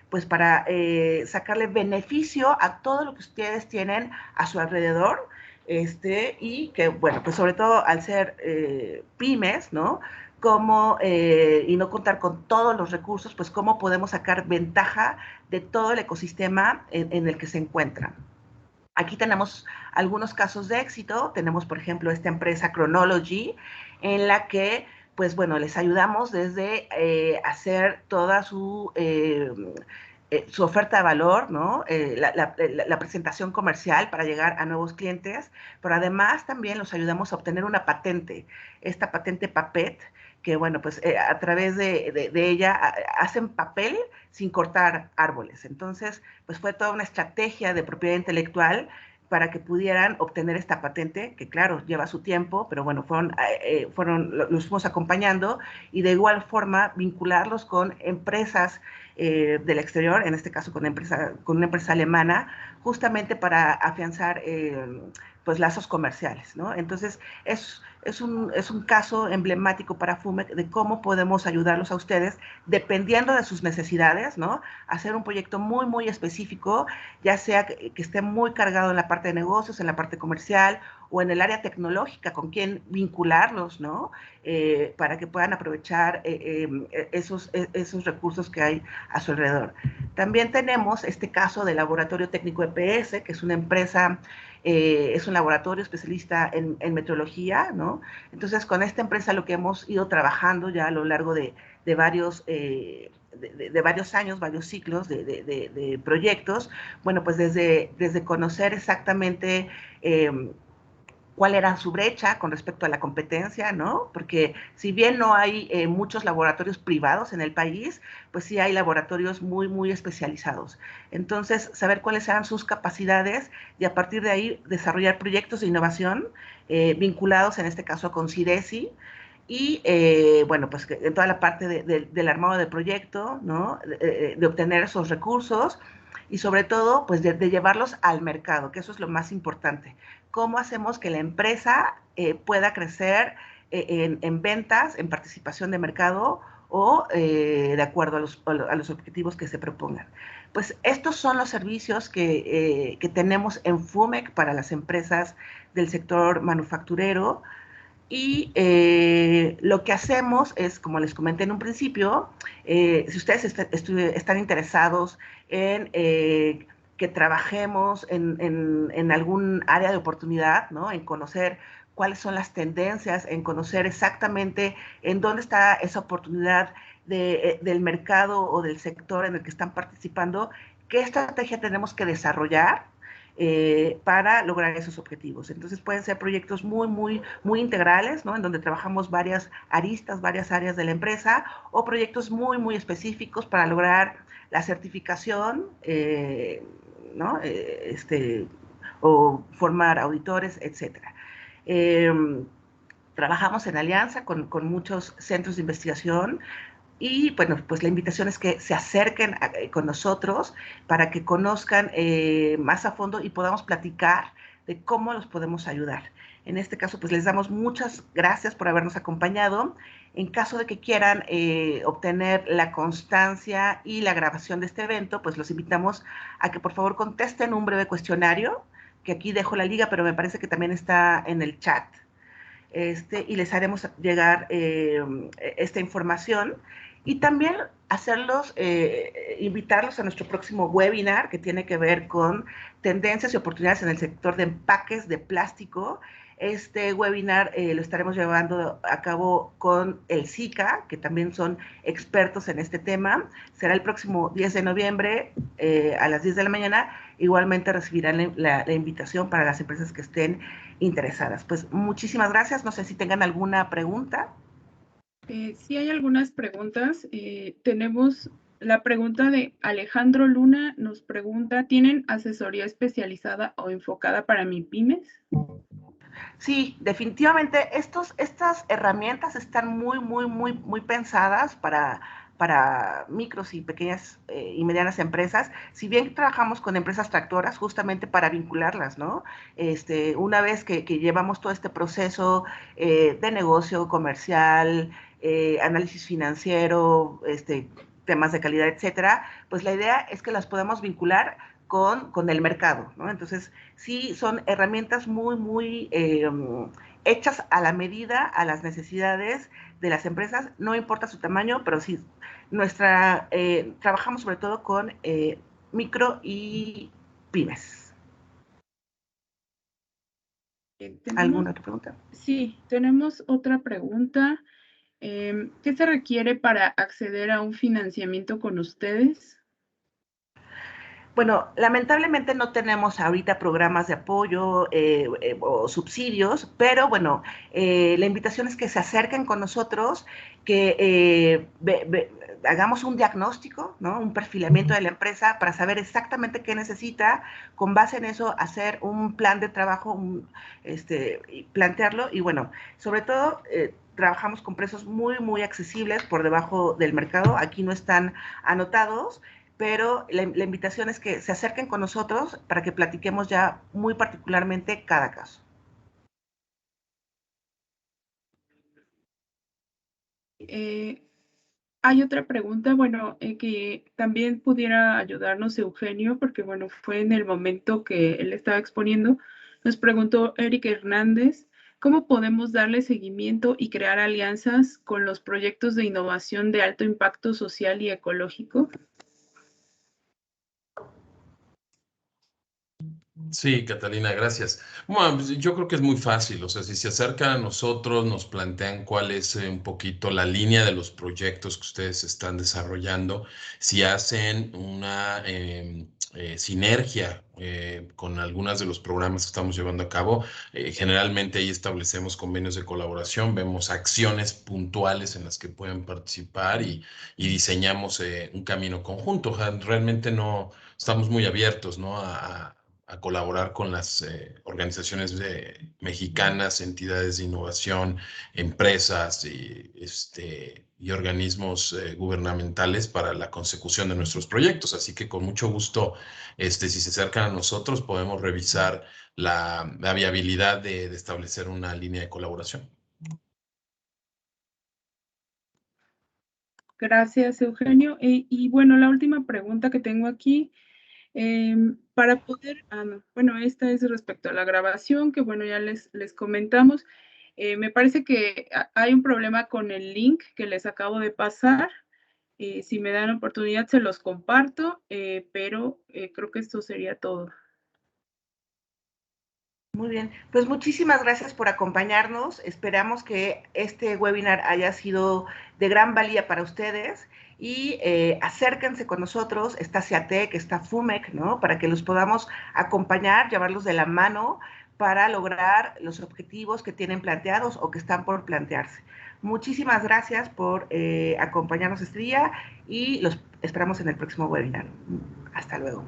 Pues para sacarle beneficio a todo lo que ustedes tienen a su alrededor, y que, bueno, pues sobre todo al ser pymes, ¿no? Y no contar con todos los recursos, pues cómo podemos sacar ventaja de todo el ecosistema en el que se encuentran. Aquí tenemos algunos casos de éxito. Tenemos, por ejemplo, esta empresa Chronology, en la que, pues bueno, les ayudamos desde hacer toda su oferta de valor, ¿no? La presentación comercial para llegar a nuevos clientes, pero además también los ayudamos a obtener una patente, esta patente PAPET, que bueno, pues a través de ella hacen papel sin cortar árboles. Entonces, pues fue toda una estrategia de propiedad intelectual para que pudieran obtener esta patente, que claro, lleva su tiempo, pero bueno, los fuimos acompañando, y de igual forma vincularlos con empresas del exterior, en este caso con una empresa alemana, justamente para afianzar pues lazos comerciales, ¿no? Entonces, es un caso emblemático para FUMEC de cómo podemos ayudarlos a ustedes, dependiendo de sus necesidades, ¿no? Hacer un proyecto muy, muy específico, ya sea que esté muy cargado en la parte de negocios, en la parte comercial, o en el área tecnológica, con quién vincularlos, ¿no? Para que puedan aprovechar esos recursos que hay a su alrededor. También tenemos este caso del Laboratorio Técnico EPS, que es una empresa, es un laboratorio especialista en metrología, ¿no? Entonces, con esta empresa lo que hemos ido trabajando ya a lo largo de varios años, varios ciclos de proyectos, bueno, pues desde conocer exactamente cuál era su brecha con respecto a la competencia, ¿no? Porque si bien no hay muchos laboratorios privados en el país, pues sí hay laboratorios muy, muy especializados. Entonces, saber cuáles eran sus capacidades y a partir de ahí desarrollar proyectos de innovación vinculados, en este caso, con CIDESI, y bueno, pues en toda la parte del armado del proyecto, ¿no? De obtener esos recursos y sobre todo, pues de llevarlos al mercado, que eso es lo más importante. ¿Cómo hacemos que la empresa pueda crecer en ventas, en participación de mercado o de acuerdo a los objetivos que se propongan? Pues estos son los servicios que tenemos en FUMEC para las empresas del sector manufacturero. Y lo que hacemos es, como les comenté en un principio, si ustedes están interesados en que trabajemos en algún área de oportunidad, ¿no? En conocer cuáles son las tendencias, en conocer exactamente en dónde está esa oportunidad del mercado o del sector en el que están participando, qué estrategia tenemos que desarrollar. para lograr esos objetivos. Entonces pueden ser proyectos muy integrales, ¿no? En donde trabajamos varias aristas, varias áreas de la empresa, o proyectos muy específicos para lograr la certificación, ¿no? O formar auditores, etcétera. Trabajamos en alianza con muchos centros de investigación y, bueno, pues la invitación es que se acerquen con nosotros para que conozcan más a fondo y podamos platicar de cómo los podemos ayudar. En este caso, pues les damos muchas gracias por habernos acompañado. En caso de que quieran obtener la constancia y la grabación de este evento, pues los invitamos a que por favor contesten un breve cuestionario, que aquí dejo la liga, pero me parece que también está en el chat. Y les haremos llegar esta información y también invitarlos a nuestro próximo webinar que tiene que ver con tendencias y oportunidades en el sector de empaques de plástico. Este webinar lo estaremos llevando a cabo con el SICA, que también son expertos en este tema. Será el próximo 10 de noviembre a las 10 de la mañana. Igualmente recibirán la invitación para las empresas que estén interesadas. Pues muchísimas gracias. No sé si tengan alguna pregunta. Sí hay algunas preguntas. Tenemos la pregunta de Alejandro Luna, nos pregunta, ¿tienen asesoría especializada o enfocada para MIPYMES? Sí, definitivamente estas herramientas están muy pensadas para micros y pequeñas y medianas empresas, si bien trabajamos con empresas tractoras justamente para vincularlas, ¿no? Una vez que llevamos todo este proceso de negocio comercial, análisis financiero, temas de calidad, etcétera, pues la idea es que las podamos vincular con el mercado, ¿no? Entonces, sí, son herramientas muy hechas a la medida, a las necesidades de las empresas, no importa su tamaño, pero sí, trabajamos sobre todo con micro y pymes. ¿Alguna otra pregunta? Sí, tenemos otra pregunta. ¿Qué se requiere para acceder a un financiamiento con ustedes? Bueno, lamentablemente no tenemos ahorita programas de apoyo o subsidios, pero bueno, la invitación es que se acerquen con nosotros, que hagamos un diagnóstico, ¿no? Un perfilamiento de la empresa para saber exactamente qué necesita, con base en eso hacer un plan de trabajo, plantearlo y bueno, sobre todo trabajamos con precios muy accesibles por debajo del mercado, aquí no están anotados, pero la invitación es que se acerquen con nosotros para que platiquemos ya muy particularmente cada caso. Hay otra pregunta, bueno, que también pudiera ayudarnos Eugenio, porque bueno, fue en el momento que él estaba exponiendo. Nos preguntó Eric Hernández, ¿cómo podemos darle seguimiento y crear alianzas con los proyectos de innovación de alto impacto social y ecológico? Sí, Catalina, gracias. Bueno, pues yo creo que es muy fácil, o sea, si se acercan a nosotros, nos plantean cuál es un poquito la línea de los proyectos que ustedes están desarrollando, si hacen una sinergia con algunos de los programas que estamos llevando a cabo, generalmente ahí establecemos convenios de colaboración, vemos acciones puntuales en las que pueden participar y diseñamos un camino conjunto. O sea, realmente no estamos muy abiertos, ¿no? A colaborar con las organizaciones mexicanas, entidades de innovación, empresas y organismos gubernamentales para la consecución de nuestros proyectos. Así que con mucho gusto, si se acercan a nosotros, podemos revisar la viabilidad de establecer una línea de colaboración. Gracias, Eugenio. Y bueno, la última pregunta que tengo aquí, para poder, bueno, esta es respecto a la grabación, que bueno, ya les comentamos. Me parece que hay un problema con el link que les acabo de pasar. Si me dan oportunidad, se los comparto, pero creo que esto sería todo. Muy bien, pues muchísimas gracias por acompañarnos. Esperamos que este webinar haya sido de gran valía para ustedes y acérquense con nosotros, está CIATEC, está FUMEC, ¿no? Para que los podamos acompañar, llevarlos de la mano para lograr los objetivos que tienen planteados o que están por plantearse. Muchísimas gracias por acompañarnos este día y los esperamos en el próximo webinar. Hasta luego.